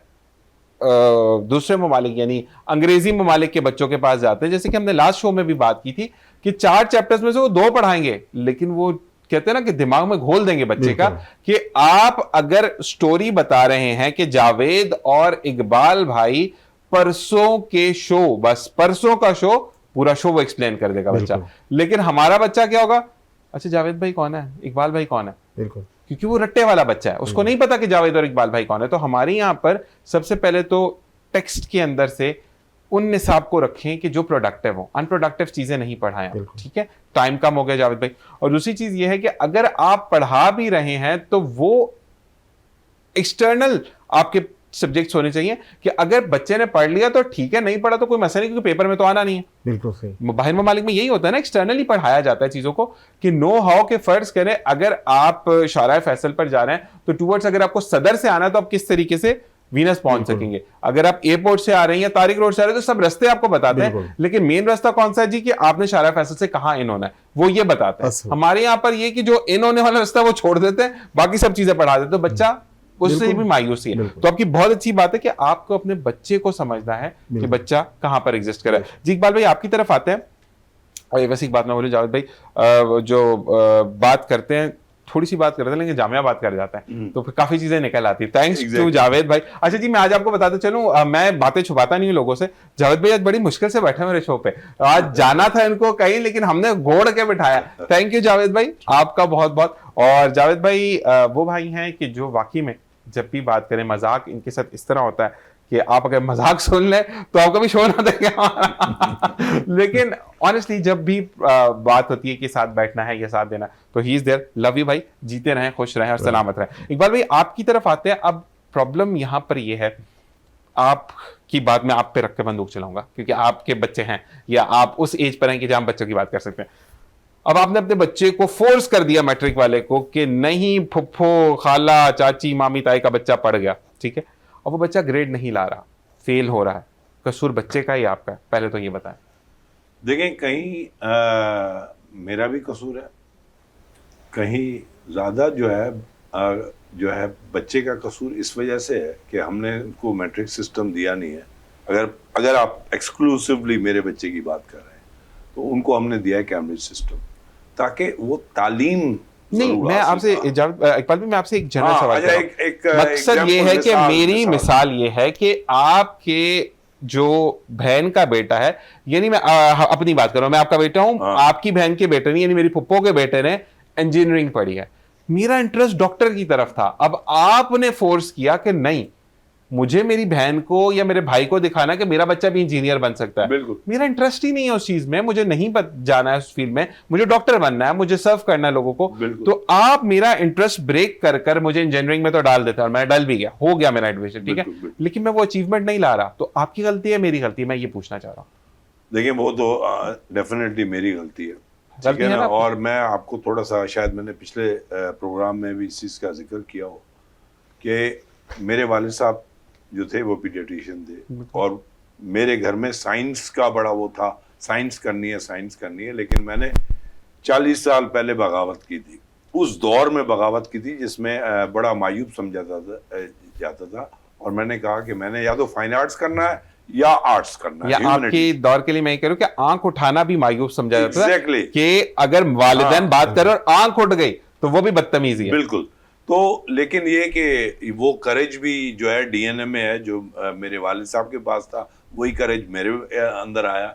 दूसरे ममालिक यानी अंग्रेजी ममालिक के बच्चों के पास जाते हैं, जैसे कि हमने लास्ट शो में भी बात की थी कि 4 चैप्टर्स में से वो 2 पढ़ाएंगे, लेकिन वो कहते हैं ना कि दिमाग में घोल देंगे बच्चे का कि आप अगर स्टोरी बता रहे हैं कि जावेद और इकबाल भाई परसों के शो, बस परसों का शो, पूरा शो वो एक्सप्लेन कर देगा बच्चा। लेकिन हमारा बच्चा क्या होगा, अच्छा जावेद भाई कौन है, इकबाल भाई कौन है, बिल्कुल, क्योंकि वो रट्टे वाला बच्चा है, उसको नहीं पता कि जावेद और इकबाल भाई कौन है। तो हमारे यहाँ पर सबसे पहले तो टेक्स्ट के अंदर से उन निसाब को रखें कि जो प्रोडक्टिव हो, अनप्रोडक्टिव चीजें नहीं पढ़ाएं, ठीक है। टाइम कम हो गया जावेद भाई। और दूसरी चीज ये है कि अगर आप पढ़ा भी रहे हैं तो वो एक्सटर्नल आपके सब्जेक्ट्स होने चाहिए कि अगर बच्चे ने पढ़ लिया तो ठीक है, नहीं पढ़ा तो कोई मसला नहीं, क्योंकि पेपर में तो आना नहीं है। बिल्कुल सही। बाहर ममालिक में यही होता है ना, एक्सटर्नली पढ़ाया जाता है चीजों को कि नो हाउ के फर्ज करें। अगर आप शाराए फैसल पर जा रहे हैं तो टूवर्ड्स, अगर आपको सदर से आना है तो आप किस तरीके से वीनस पहुंच सकेंगे। अगर आप एयरपोर्ट से आ रहे हैं या तारिक रोड से आ रहे हैं तो सब रास्ते आपको बताते हैं, लेकिन मेन रास्ता कौन सा है जी कि आपने शाराए फैसल से कहां इन होना है, वो ये बताता है। हमारे यहाँ पर ये कि जो इन होने वाला रास्ता वो छोड़ देते हैं, बाकी सब चीजें पढ़ा देते हैं, तो बच्चा उससे भी मायूसी है। तो आपकी बहुत अच्छी बात है कि आपको अपने बच्चे को समझना है कि बच्चा कहां पर एग्जिस्ट कर रहा है। जी इकबाल भाई आपकी तरफ आते हैं, और वैसी बात ना बोले जावेद भाई, जो बात करते हैं थोड़ी सी बात करते हैं लेकिन जामिया बात कर जाता है तो फिर काफी चीजें निकल आती है। थैंक्स टू जावेद भाई। अच्छा जी, मैं आज आपको बताते चलूं, मैं बातें छुपाता नहीं हूं लोगों से। जावेद भाई आज बड़ी मुश्किल से बैठे मेरे शो पे, आज जाना था इनको कहीं लेकिन हमने घोड़ के बिठाया। थैंक यू जावेद भाई, आपका बहुत बहुत। और जावेद भाई वो भाई हैं कि जो वाकई में जब भी बात करें, मजाक इनके साथ इस तरह होता है कि आप अगर मजाक सुन लें तो आपको भी शो ना देंगे लेकिन ऑनेस्टली जब भी बात होती है कि साथ बैठना है या साथ देना, तो he is there. Love you भाई, जीते रहें, खुश रहें और सलामत रहें। इकबाल भाई आपकी तरफ आते हैं। अब प्रॉब्लम यहां पर यह है, आपकी बात में आप पे रख के बंदूक चलाऊंगा क्योंकि आपके बच्चे हैं या आप उस एज पर हैं कि जहां हम बच्चों की बात कर सकते हैं। अब आपने अपने बच्चे को फोर्स कर दिया मैट्रिक वाले को कि नहीं, फुफ्फो, खाला, चाची, मामी, ताई का बच्चा पढ़ गया, ठीक है, और वो बच्चा ग्रेड नहीं ला रहा, फेल हो रहा है, कसूर बच्चे का ही आपका है? पहले तो ये बताएं। देखें, कहीं मेरा भी कसूर है, कहीं ज़्यादा जो है बच्चे का कसूर इस वजह से है कि हमने उनको मैट्रिक सिस्टम दिया नहीं है। अगर आप एक्सक्लूसिवली मेरे बच्चे की बात कर रहे हैं तो उनको हमने दिया है कैम्ब्रिज सिस्टम, ताकि वो तालीम नहीं। मैं आपसे इकबाल भी मैं आपसे एक जनरल सवाल कर रहा हूं। मकसद ये है कि मेरी मिसाल ये है कि आपके जो बहन का बेटा है, यानी मैं अपनी बात कर रहा हूं, मैं आपका बेटा हूं, आपकी बहन के बेटे नहीं, यानी मेरी फुप्पो के बेटे ने इंजीनियरिंग पढ़ी है, मेरा इंटरेस्ट डॉक्टर की तरफ था। अब आपने फोर्स किया कि नहीं, मुझे मेरी बहन को या मेरे भाई को दिखाना कि मेरा बच्चा भी इंजीनियर बन सकता है। बिल्कुल। मेरा इंटरेस्ट ही नहीं है उस चीज में, मुझे नहीं जाना है उस फील्ड में, मुझे डॉक्टर बनना है, मुझे सर्व करना है लोगों को। बिल्कुल। तो आप मेरा इंटरेस्ट ब्रेक कर कर मुझे इंजीनियरिंग में तो डाल देते हैं और मैं डल भी गया, हो गया मेरा एडमिशन, ठीक है, बिल्कुल। लेकिन मैं वो अचीवमेंट नहीं ला रहा। तो आपकी गलती है, मेरी गलती है, मैं ये पूछना चाह रहा हूँ। देखिए वो तो डेफिनेटली मेरी गलती है, ठीक गलती है है ना। ना? और मैं आपको थोड़ा सा, शायद मैंने पिछले प्रोग्राम में भी इस चीज़ का जिक्र किया हो कि मेरे वालिद साहब जो थे वो पीडियाट्रिशियन थे और मेरे घर में साइंस का बड़ा वो था, साइंस करनी है, साइंस करनी है। लेकिन मैंने 40 साल पहले बगावत की थी, उस दौर में बगावत की थी जिसमें बड़ा मायूब समझा जाता था। और मैंने कहा कि मैंने या तो फाइन आर्ट्स करना है या आर्ट्स करना या है। आपके दौर के लिए मैं ये कह रहा हूं कि आंख उठाना भी मायूब समझा जाता था। Exactly. कि अगर वालिदैन हाँ। बात कर रहे और आंख उठ गई तो वो भी बदतमीजी है। बिल्कुल। तो लेकिन ये कि वो करेज भी जो है डीएनए में है, जो मेरे वालिद साहब के पास था वही करेज मेरे अंदर आया।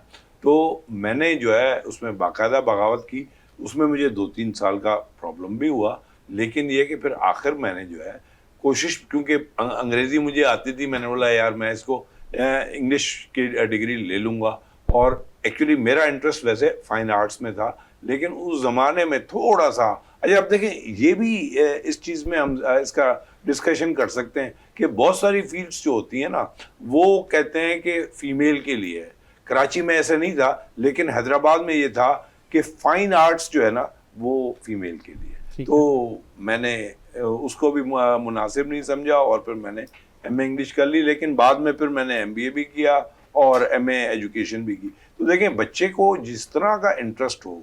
तो मैंने जो है उसमें बाकायदा बगावत की। उसमें मुझे 2-3 साल का प्रॉब्लम भी हुआ, लेकिन ये कि फिर आखिर मैंने जो है कोशिश, क्योंकि अंग्रेज़ी मुझे आती थी, मैंने बोला यार मैं इसको इंग्लिश की डिग्री ले लूँगा। और एक्चुअली मेरा इंटरेस्ट वैसे फाइन आर्ट्स में था, लेकिन उस ज़माने में थोड़ा सा, अच्छा अब देखें ये भी इस चीज़ में हम इसका डिस्कशन कर सकते हैं कि बहुत सारी फील्ड्स जो होती हैं ना, वो कहते हैं कि फ़ीमेल के लिए है। कराची में ऐसा नहीं था, लेकिन हैदराबाद में ये था कि फाइन आर्ट्स जो है ना वो फीमेल के लिए। तो मैंने उसको भी मुनासिब नहीं समझा और फिर मैंने एमए इंग्लिश कर ली, लेकिन बाद में फिर मैंने एमबीए भी किया और एमए एजुकेशन भी की। तो देखें बच्चे को जिस तरह का इंटरेस्ट हो,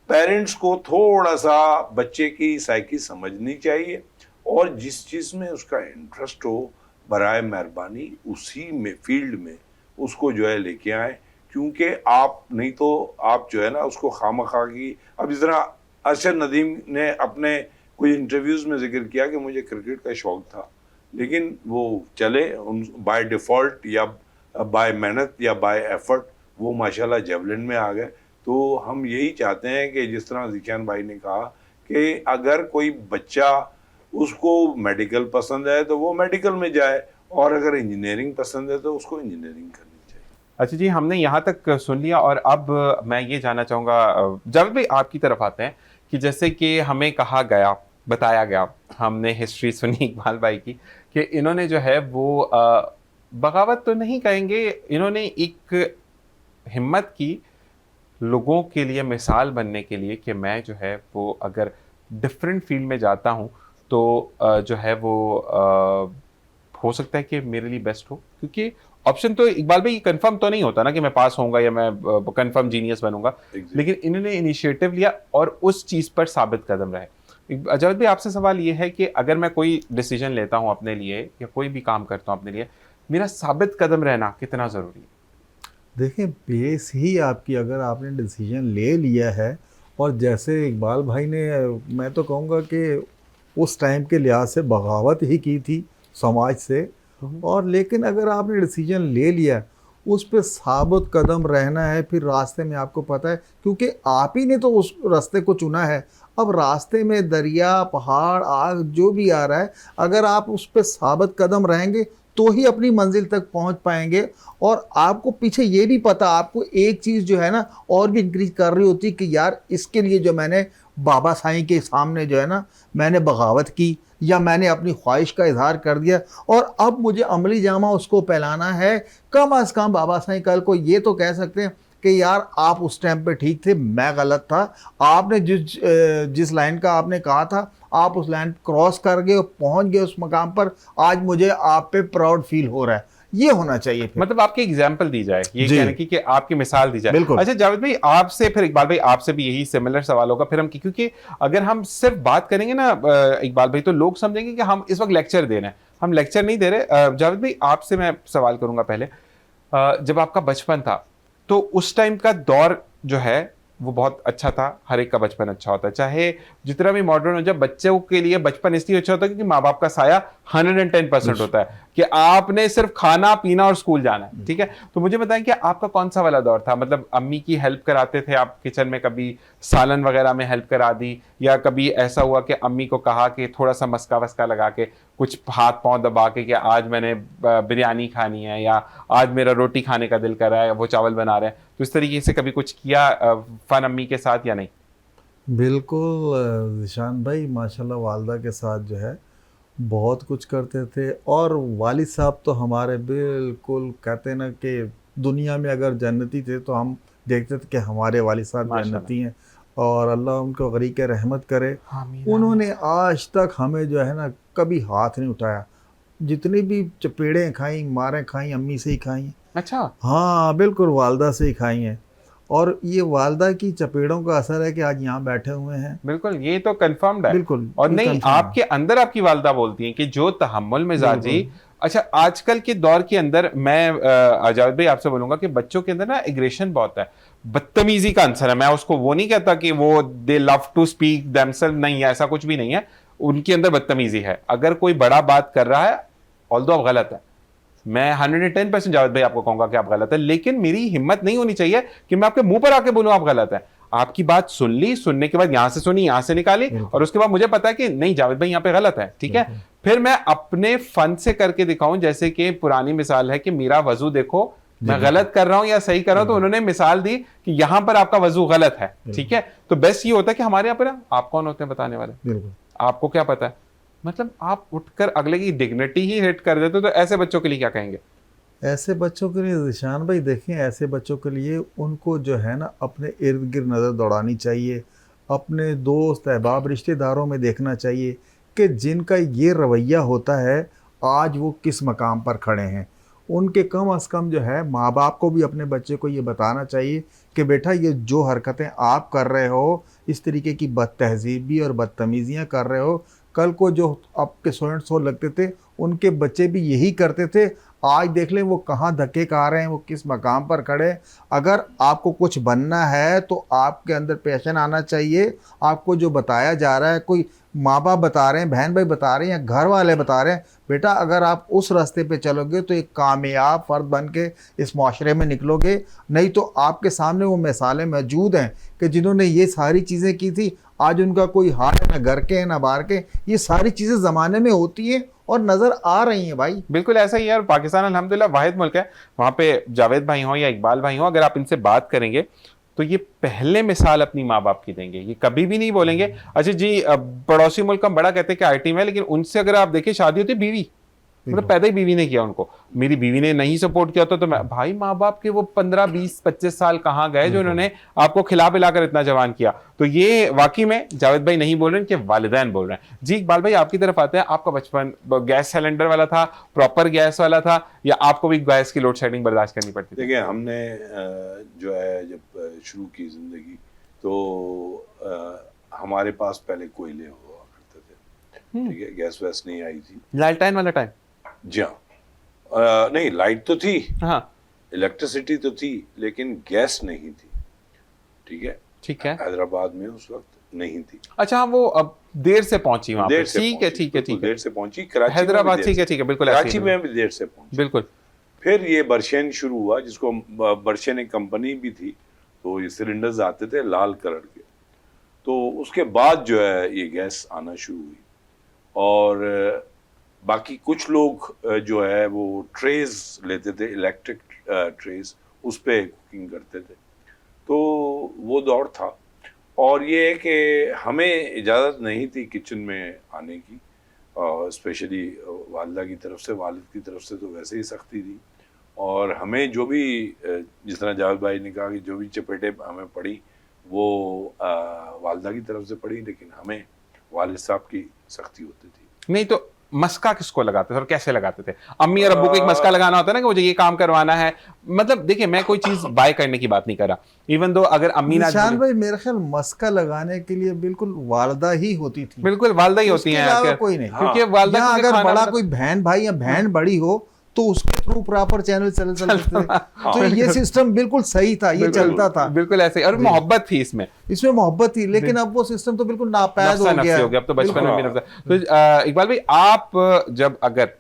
पेरेंट्स को थोड़ा सा बच्चे की साइकी समझनी चाहिए और जिस चीज़ में उसका इंटरेस्ट हो बराए मेहरबानी उसी में फील्ड में उसको जो है लेके आए। क्योंकि आप नहीं तो आप जो है ना उसको खामखा की, अब इस तरह अरशद नदीम ने अपने कुछ इंटरव्यूज़ में जिक्र किया कि मुझे क्रिकेट का शौक़ था, लेकिन वो चले बाय डिफ़ॉल्ट या बाय मेहनत या बाय एफर्ट वो माशाल्लाह जेवलिन में आ गए। तो हम यही चाहते हैं कि जिस तरह ज़ीशान भाई ने कहा कि अगर कोई बच्चा उसको मेडिकल पसंद है तो वो मेडिकल में जाए और अगर इंजीनियरिंग पसंद है तो उसको इंजीनियरिंग करनी चाहिए। अच्छा जी, हमने यहाँ तक सुन लिया और अब मैं ये जानना चाहूँगा, जब भी आपकी तरफ आते हैं कि जैसे कि हमें कहा गया, बताया गया, हमने हिस्ट्री सुनी इकबाल भाई की कि इन्होंने जो है वो बगावत तो नहीं कहेंगे, इन्होंने एक हिम्मत की लोगों के लिए मिसाल बनने के लिए कि मैं जो है वो अगर डिफरेंट फील्ड में जाता हूँ तो जो है वो हो सकता है कि मेरे लिए बेस्ट हो। क्योंकि ऑप्शन तो इकबाल भाई कंफर्म तो नहीं होता ना कि मैं पास होऊंगा या मैं कंफर्म जीनियस बनूंगा, लेकिन इन्होंने इनिशिएटिव लिया और उस चीज़ पर साबित कदम रहे। जावेद भाई आपसे सवाल ये है कि अगर मैं कोई डिसीजन लेता हूँ अपने लिए या कोई भी काम करता हूँ अपने लिए, मेरा साबित कदम रहना कितना ज़रूरी है? देखिए बेस ही आपकी, अगर आपने डिसीजन ले लिया है और जैसे इकबाल भाई ने, मैं तो कहूँगा कि उस टाइम के लिहाज से बगावत ही की थी समाज से, और लेकिन अगर आपने डिसीजन ले लिया उस पर साबित कदम रहना है। फिर रास्ते में आपको पता है, क्योंकि आप ही ने तो उस रास्ते को चुना है। अब रास्ते में दरिया, पहाड़, आग जो भी आ रहा है, अगर आप उस पर साबित कदम रहेंगे तो ही अपनी मंजिल तक पहुंच पाएंगे। और आपको पीछे ये भी पता, आपको एक चीज़ जो है ना और भी इंक्रीज कर रही होती कि यार इसके लिए जो मैंने बाबा साईं के सामने जो है ना मैंने बगावत की या मैंने अपनी ख्वाहिश का इजहार कर दिया और अब मुझे अमली जामा उसको फैलाना है। कम अज़ कम बाबा साईं कल को ये तो कह सकते हैं कि यार आप उस टाइम पे ठीक थे, मैं गलत था। आपने जिस लाइन का आपने कहा था आप उस लाइन क्रॉस कर गए और पहुंच गए उस मकाम पर। आज मुझे आप पे प्राउड फील हो रहा है। ये होना चाहिए। मतलब आपकी एग्जाम्पल दी जाए, ये कहने की कि आपकी मिसाल दी जाए। बिल्कुल। अच्छा जावेद भाई आपसे, फिर इकबाल भाई आपसे भी यही सिमिलर सवाल होगा फिर हम, क्योंकि अगर हम सिर्फ बात करेंगे ना इकबाल भाई तो लोग समझेंगे कि हम इस वक्त लेक्चर दे रहे हैं। हम लेक्चर नहीं दे रहे। जावेद भाई आपसे मैं सवाल करूंगा पहले, जब आपका बचपन था तो उस टाइम का दौर जो है वो बहुत अच्छा था। हर एक का बचपन अच्छा होता है, चाहे जितना भी मॉडर्न हो। जब बच्चों के लिए बचपन इसलिए अच्छा होता है क्योंकि माँ बाप का साया 110% होता है कि आपने सिर्फ खाना पीना और स्कूल जाना है, ठीक है। तो मुझे बताएं कि आपका कौन सा वाला दौर था? मतलब अम्मी की हेल्प कराते थे आप किचन में, कभी सालन वगैरह में हेल्प करा दी, या कभी ऐसा हुआ कि अम्मी को कहा कि थोड़ा सा मस्का वस्का लगा के कुछ हाथ पांव दबा के कि आज मैंने बिरयानी खानी है या आज मेरा रोटी खाने का दिल कर रहा है, वो चावल बना रहे हैं, तो इस तरीके से कभी कुछ किया फन अम्मी के साथ या नहीं? बिल्कुल ज़ीशान भाई, माशाल्लाह वालदा के साथ जो है बहुत कुछ करते थे। और वालिद साहब तो हमारे बिल्कुल कहते हैं ना कि दुनिया में अगर जन्नती थे तो हम देखते थे कि हमारे वालिद साहब माशाल्लाह। जन्नती हैं, और अल्लाह उनको गरीक रहमत करे। आमीन। उन्होंने आज तक हमें जो है ना कभी हाथ नहीं उठाया। जितनी भी चपेड़ें खाई, मारें खाई, अम्मी से ही खाई हैं। अच्छा, हाँ बिल्कुल, वालदा से ही खाई हैं। और ये वालदा की चपेड़ों का असर है कि आज यहाँ बैठे हुए हैं। बिल्कुल, ये तो कंफर्म्ड है। बिल्कुल, और ये नहीं, confirm है। आपके अंदर आपकी वालदा बोलती हैं कि जो तहम्मुल मिजाजी। बिल्कुल। अच्छा, आजकल के दौर के अंदर मैं आजाद भाई आपसे बोलूंगा कि बच्चों के अंदर ना एग्रेशन बहुत है, बदतमीजी का आंसर है। मैं उसको वो नहीं कहता कि वो they love to speak themselves, नहीं है, ऐसा कुछ भी नहीं है। उनके अंदर बदतमीजी है। अगर कोई बड़ा बात कर रहा है, ऑल्दो आप गलत है, मैं 110% जावेद भाई आपको कहूंगा कि आप गलत है, लेकिन मेरी हिम्मत नहीं होनी चाहिए कि मैं आपके मुंह पर आके बोलूं आप गलत है। आपकी बात सुन ली, सुनने के बाद यहां से सुनी, यहां से निकाली, और उसके बाद मुझे पता है कि नहीं जावेद भाई यहाँ पे गलत है, ठीक है, फिर मैं अपने फन से करके दिखाऊं। जैसे कि पुरानी मिसाल है कि मेरा वजू देखो, मैं गलत कर रहा हूं या सही कर रहा हूं, तो उन्होंने मिसाल दी कि यहां पर आपका वजू गलत है, ठीक है। तो बेस्ट ये होता है कि हमारे यहाँ पर ना, आप कौन होते हैं बताने वाले, बिल्कुल। आपको क्या पता है, मतलब आप उठकर अगले की डिग्निटी ही हिट कर देते हो। तो ऐसे बच्चों के लिए क्या कहेंगे? ऐसे बच्चों के लिए ज़ीशान भाई देखें, ऐसे बच्चों के लिए उनको जो है ना अपने इर्द गिर्द नज़र दौड़ानी चाहिए। अपने दोस्त अहबाब रिश्तेदारों में देखना चाहिए कि जिनका ये रवैया होता है आज वो किस मकाम पर खड़े हैं। उनके कम अज़ कम जो है माँ बाप को भी अपने बच्चे को ये बताना चाहिए कि बेटा ये जो हरकतें आप कर रहे हो, इस तरीके की बदतहज़ीबी और बदतमीज़ियाँ कर रहे हो, कल को जो आपके स्टूडेंट्स हो लगते थे उनके बच्चे भी यही करते थे। आज देख लें वो कहाँ धक्के खा रहे हैं, वो किस मकाम पर खड़े हैं। अगर आपको कुछ बनना है तो आपके अंदर पैशन आना चाहिए। आपको जो बताया जा रहा है, कोई माँ बाप बता रहे हैं, बहन भाई बता रहे हैं, या घर वाले बता रहे हैं, बेटा अगर आप उस रास्ते पे चलोगे तो एक कामयाब फ़र्द बन के इस माशरे में निकलोगे। नहीं तो आपके सामने वो मिसालें मौजूद हैं कि जिन्होंने ये सारी चीज़ें की थी, आज उनका कोई हाल है ना घर के है ना बाहर के। ये सारी चीज़ें ज़माने में होती हैं और नज़र आ रही हैं भाई। बिल्कुल ऐसा ही है। और पाकिस्तान अल्हम्दुलिल्लाह वाहिद मुल्क है, वहाँ पे जावेद भाई हों या इकबाल भाई हों, अगर आप इनसे बात करेंगे तो ये पहले मिसाल अपनी माँ बाप की देंगे, ये कभी भी नहीं बोलेंगे अच्छा जी पड़ोसी मुल्क हम बड़ा कहते हैं कि आईटी में, लेकिन उनसे अगर आप देखें शादी होती बीवी, मतलब पैदा ही बीवी ने किया उनको। मेरी बीवी ने नहीं सपोर्ट किया तो मैं भाई, माँ बाप के वो 15 20 25 साल कहाँ गए जो उन्होंने आपको खिला पिला कर इतना जवान किया। तो ये वाकई में जावेद भाई नहीं बोल रहे हैं कि वालिदैन बोल रहे हैं। जी इकबाल भाई आपकी तरफ आते हैं। आपका बचपन गैस सिलेंडर वाला था, प्रॉपर गैस वाला था, या आपको भी गैस की लोड शेडिंग बर्दाश्त करनी पड़ती थी? देखिए हमने जो है जब शुरू की जिंदगी तो हमारे पास पहले कोयले हुआ करते थे, ठीक है, गैस वैस नहीं आई थी। लालटेन वाला टाइम? जी हाँ, नहीं लाइट तो थी, हाँ इलेक्ट्रिसिटी तो थी, लेकिन गैस नहीं थी, ठीक है। ठीक है। हैदराबाद में उस वक्त नहीं थी। अच्छा हाँ, वो अब देर से पहुंची वहां पे, देर से ठीक है पहुंची, ठीक है बिल्कुल ठीक है। देर से पहुंची। कराची में भी हैदराबाद देर ठीक है से- ठीक है, बिल्कुल ऐसे ही कराची है। में भी देर से पहुंची। बिल्कुल। फिर ये बर्शेन शुरू हुआ, जिसको बर्शेन एक कंपनी भी थी, तो ये सिलेंडर्स आते थे लाल कलर के। तो उसके बाद जो है ये गैस आना शुरू हुई, और बाकी कुछ लोग जो है वो ट्रेज लेते थे, इलेक्ट्रिक ट्रेज, उस पे कुकिंग करते थे। तो वो दौर था। और ये है कि हमें इजाज़त नहीं थी किचन में आने की, स्पेशली वालिदा की तरफ से, वालिद की तरफ से तो वैसे ही सख्ती थी। और हमें जो भी जिस तरह जावेद भाई ने कहा कि जो भी चपेटे हमें पड़ी वो वालिदा की तरफ से पड़ी, लेकिन हमें वालिद साहब की सख्ती होती थी। नहीं तो मस्का किसको लगाते थे और कैसे लगाते थे? अम्मी और अब्बू को एक मस्का लगाना होता है ना कि मुझे ये काम करवाना है। मतलब देखिए, मैं कोई चीज बाय करने की बात नहीं कर रहा, इवन दो अगर अम्मी ना निशान भाई मेरे ख्याल मस्का लगाने के लिए बिल्कुल वालदा ही होती थी, बिल्कुल वालदा ही होती उसके हैं अलावा कोई नहीं। क्योंकि वालदा यहाँ क्योंकि अगर खाना बड़ा मतलब- कोई बहन भाई या बहन बड़ी हो तो उसके थ्रू प्रॉपर चैनल चलते थे। तो ये सिस्टम बिल्कुल सही था, ये चलता था, बिल्कुल ऐसे। और मोहब्बत थी इसमें मोहब्बत थी। लेकिन अब वो सिस्टम तो बिल्कुल नापैद हो नफ्सा गया नफ्सी हो गया, अब तो बचपन में भी बिल्कुल। नफ्सा। तो इकबाल भाई, आप जब अगर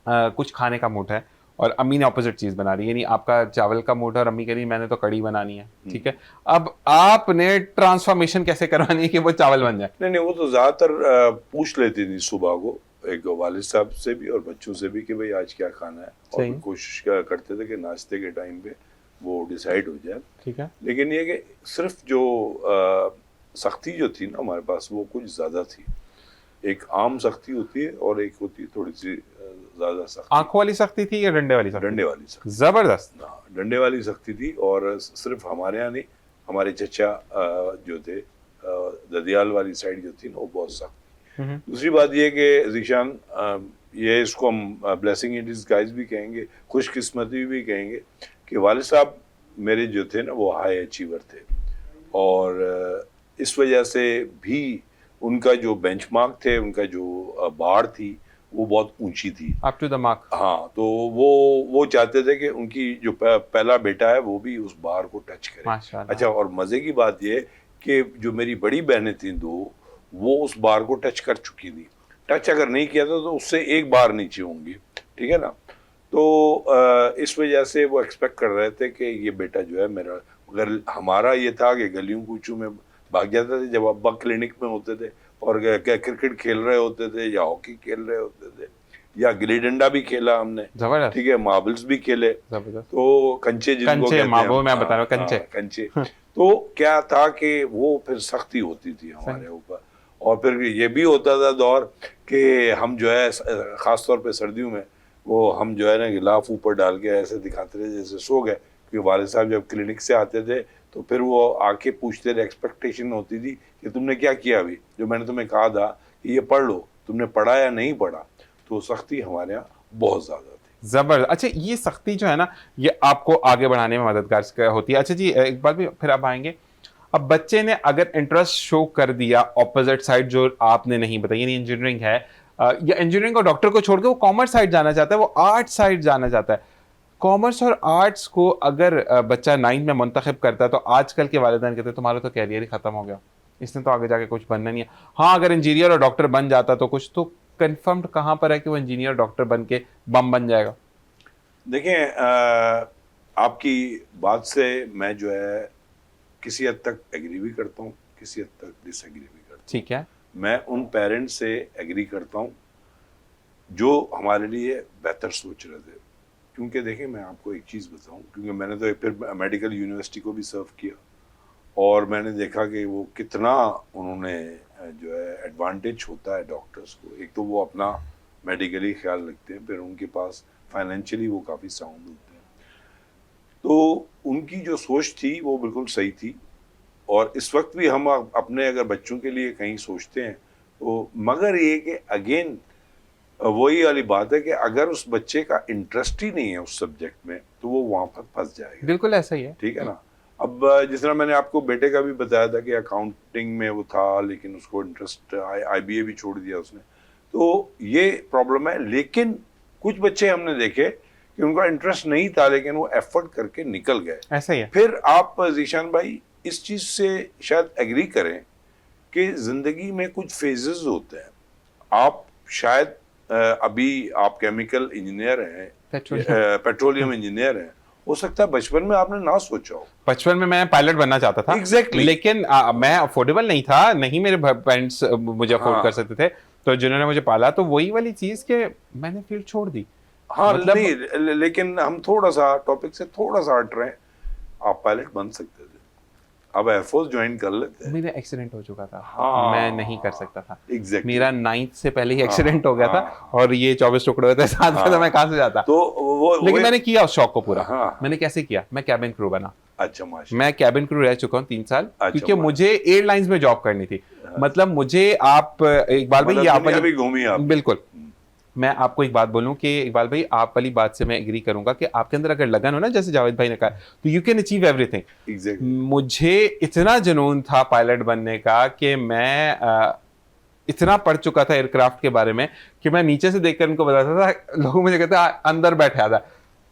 कुछ खाने का मूड है और अम्मी ने ऑपोजिट चीज बना रही है, यानी आपका चावल का मूड है और अम्मी कह रही है मैंने तो कड़ी बनानी है, ठीक है, अब आपने ट्रांसफॉर्मेशन कैसे करवानी है कि वो चावल बन जाए? नहीं, वो तो ज़्यादातर पूछ लेती थी सुबह को एक वालिद साहब से भी और बच्चों से भी कि भाई आज क्या खाना है, और सही। फिर कोशिश करते थे कि नाश्ते के टाइम पे वो डिसाइड हो जाए। ठीक है। लेकिन ये कि सिर्फ जो सख्ती जो थी ना हमारे पास वो कुछ ज़्यादा थी। एक आम सख्ती होती है और एक होती है थोड़ी सी ज़्यादा सख्ती। आंखों वाली सख्ती थी या डंडे वाली सख्ती? डंडे वाली सख्ती। जबरदस्त। हाँ, डंडे वाली सख्ती थी, और सिर्फ हमारे यहाँ नहीं, हमारे चचा जो थे ददियाल वाली साइड जो थी ना वो बहुत सख्त। दूसरी बात ये कि जीशान, ये इसको हम ब्लेसिंग इन डिस्गाइज भी कहेंगे, खुशकिस्मती भी कहेंगे कि वालिद साहब मेरे जो थे ना वो हाई अचीवर थे, और इस वजह से भी उनका जो बेंचमार्क थे, उनका जो बार थी वो बहुत ऊंची थी, अप टू द मार्क। हाँ, तो वो चाहते थे कि उनकी जो पहला बेटा है वो भी उस बार को टच करे। माशाल्लाह। अच्छा, और मज़े की बात ये कि जो मेरी बड़ी बहनें थी दो, वो उस बार को टच कर चुकी थी। टच अगर नहीं किया था तो उससे एक बार नीचे होंगी, ठीक है ना। तो इस वजह से वो एक्सपेक्ट कर रहे थे कि ये बेटा जो है मेरा, अगर हमारा ये था कि गलियों कूचों में भाग जाते थे जब अब्बा क्लिनिक में होते थे, और क्रिकेट खेल रहे होते थे या हॉकी खेल रहे होते थे या गिल्ली डंडा भी खेला हमने, जबरदस्त। ठीक है, मार्बल्स भी खेले, जबरदस्त। तो कंचे जिनको कंचे, कहते हैं, वो मैं बता रहा हूँ, कंचे। कंचे। तो क्या था कि वो फिर सख्ती होती थी हमारे ऊपर, और फिर ये भी होता था दौर कि हम जो है ख़ास तौर पे सर्दियों में वो हम जो है ना गिलाफ ऊपर डाल के ऐसे दिखाते थे जैसे सो गए, क्योंकि वालिद साहब जब क्लिनिक से आते थे तो फिर वो आके पूछते थे, एक्सपेक्टेशन होती थी कि तुमने क्या किया अभी, जो मैंने तुम्हें कहा था कि ये पढ़ लो, तुमने पढ़ा या नहीं पढ़ा। तो सख्ती हमारे यहाँ बहुत ज़्यादा थी। जबरदस्त। अच्छा, ये सख्ती जो है ना ये आपको आगे बढ़ाने में मददगार होती है। अच्छा जी, एक बात भी फिर आप आएंगे, अब बच्चे ने अगर इंटरेस्ट शो कर दिया ऑपोजिट साइड जो आपने नहीं बताई, यानी इंजीनियरिंग है, या इंजीनियरिंग और डॉक्टर को छोड़ के वो कॉमर्स साइड जाना चाहता है, वो आर्ट साइड जाना चाहता है, कॉमर्स और आर्ट्स को अगर बच्चा 9th में मुंतखब करता है तो आजकल के वालिदैन कहते हैं तुम्हारा तो कैरियर ही खत्म हो गया, इसने तो आगे जाके कुछ बनना नहीं है। हाँ, अगर इंजीनियर और डॉक्टर बन जाता तो कुछ, तो कंफर्म्ड कहाँ पर है कि वो इंजीनियर डॉक्टर बन के बम बन जाएगा? देखिए, आपकी बात से मैं जो है किसी हद तक एग्री भी करता हूँ, किसी हद तक डिसएग्री भी करता हूँ। ठीक है। मैं उन पेरेंट्स से एग्री करता हूँ जो हमारे लिए बेहतर सोच रहे थे, क्योंकि देखिए मैं आपको एक चीज़ बताऊँ, क्योंकि मैंने तो फिर मेडिकल यूनिवर्सिटी को भी सर्व किया और मैंने देखा कि वो कितना उन्होंने जो है एडवांटेज होता है डॉक्टर्स को। एक तो वो अपना मेडिकली ख्याल रखते हैं, फिर उनके पास फाइनेंशियली वो काफ़ी साउंड होते हैं, तो उनकी जो सोच थी वो बिल्कुल सही थी। और इस वक्त भी हम अपने अगर बच्चों के लिए कहीं सोचते हैं तो, मगर ये कि अगेन वही वाली बात है कि अगर उस बच्चे का इंटरेस्ट ही नहीं है उस सब्जेक्ट में तो वो वहाँ पर फंस जाएगा। बिल्कुल ऐसा ही है, ठीक है ना। अब जिस तरह मैंने आपको बेटे का भी बताया था कि अकाउंटिंग में वो था, लेकिन उसको इंटरेस्ट IBA भी छोड़ दिया उसने, तो ये प्रॉब्लम है। लेकिन कुछ बच्चे हमने देखे कि उनका इंटरेस्ट नहीं था लेकिन वो एफर्ट करके निकल गए। ऐसा ही है। फिर आप जीशान भाई इस चीज़ से शायद एग्री करें कि ज़िंदगी में कुछ फेजेस होते हैं। आप शायद अभी आप केमिकल इंजीनियर हैं, पेट्रोलियम इंजीनियर हैं, हो सकता है बचपन में आपने ना सोचा हो। बचपन में मैं पायलट बनना चाहता था। Exactly. लेकिन मैं अफोर्डेबल नहीं था, नहीं मेरे पेरेंट्स मुझे अफोर्ड कर सकते थे, तो जिन्होंने मुझे पाला, तो वही वाली चीज के मैंने फील्ड छोड़ दी। हाँ, मतलब नहीं, लेकिन हम थोड़ा सा टॉपिक से थोड़ा सा हट रहे हैं। आप पायलट बन सकते थे, अब एयरफोर्स ज्वाइन कर लेते। मेरा एक्सीडेंट हो चुका था। हाँ, मैं नहीं कर सकता था। एग्जैक्टली। मेरा 9th से पहले ही एक्सीडेंट हो गया था, हाँ, और ये 24 टुकड़े होते साथ में, तो मैं कहाँ से जाता। तो लेकिन मैंने किया उस शौक को पूरा। हाँ, मैंने कैसे किया, मैं कैबिन क्रू बना। अच्छा, माशाल्लाह। मैं कैबिन क्रू रह चुका हूँ 3 साल, अच्छा, क्योंकि मुझे एयरलाइंस में जॉब करनी थी। मतलब मुझे आप इकबाल भाई, मतलब आप दुनिया भी घूमी आप। बिल्कुल। मैं आपको एक बात बोलूं कि इकबाल भाई, आप वाली बात से मैं एग्री करूंगा कि आपके अंदर अगर लगन हो ना, जैसे जावेद भाई ने कहा, तो you can achieve everything. Exactly. मुझे इतना जुनून था पायलट बनने का कि मैं इतना पढ़ चुका था एयरक्राफ्ट के बारे में कि मैं नीचे से देखकर उनको बताता था, लोग मुझे कहते अंदर बैठा था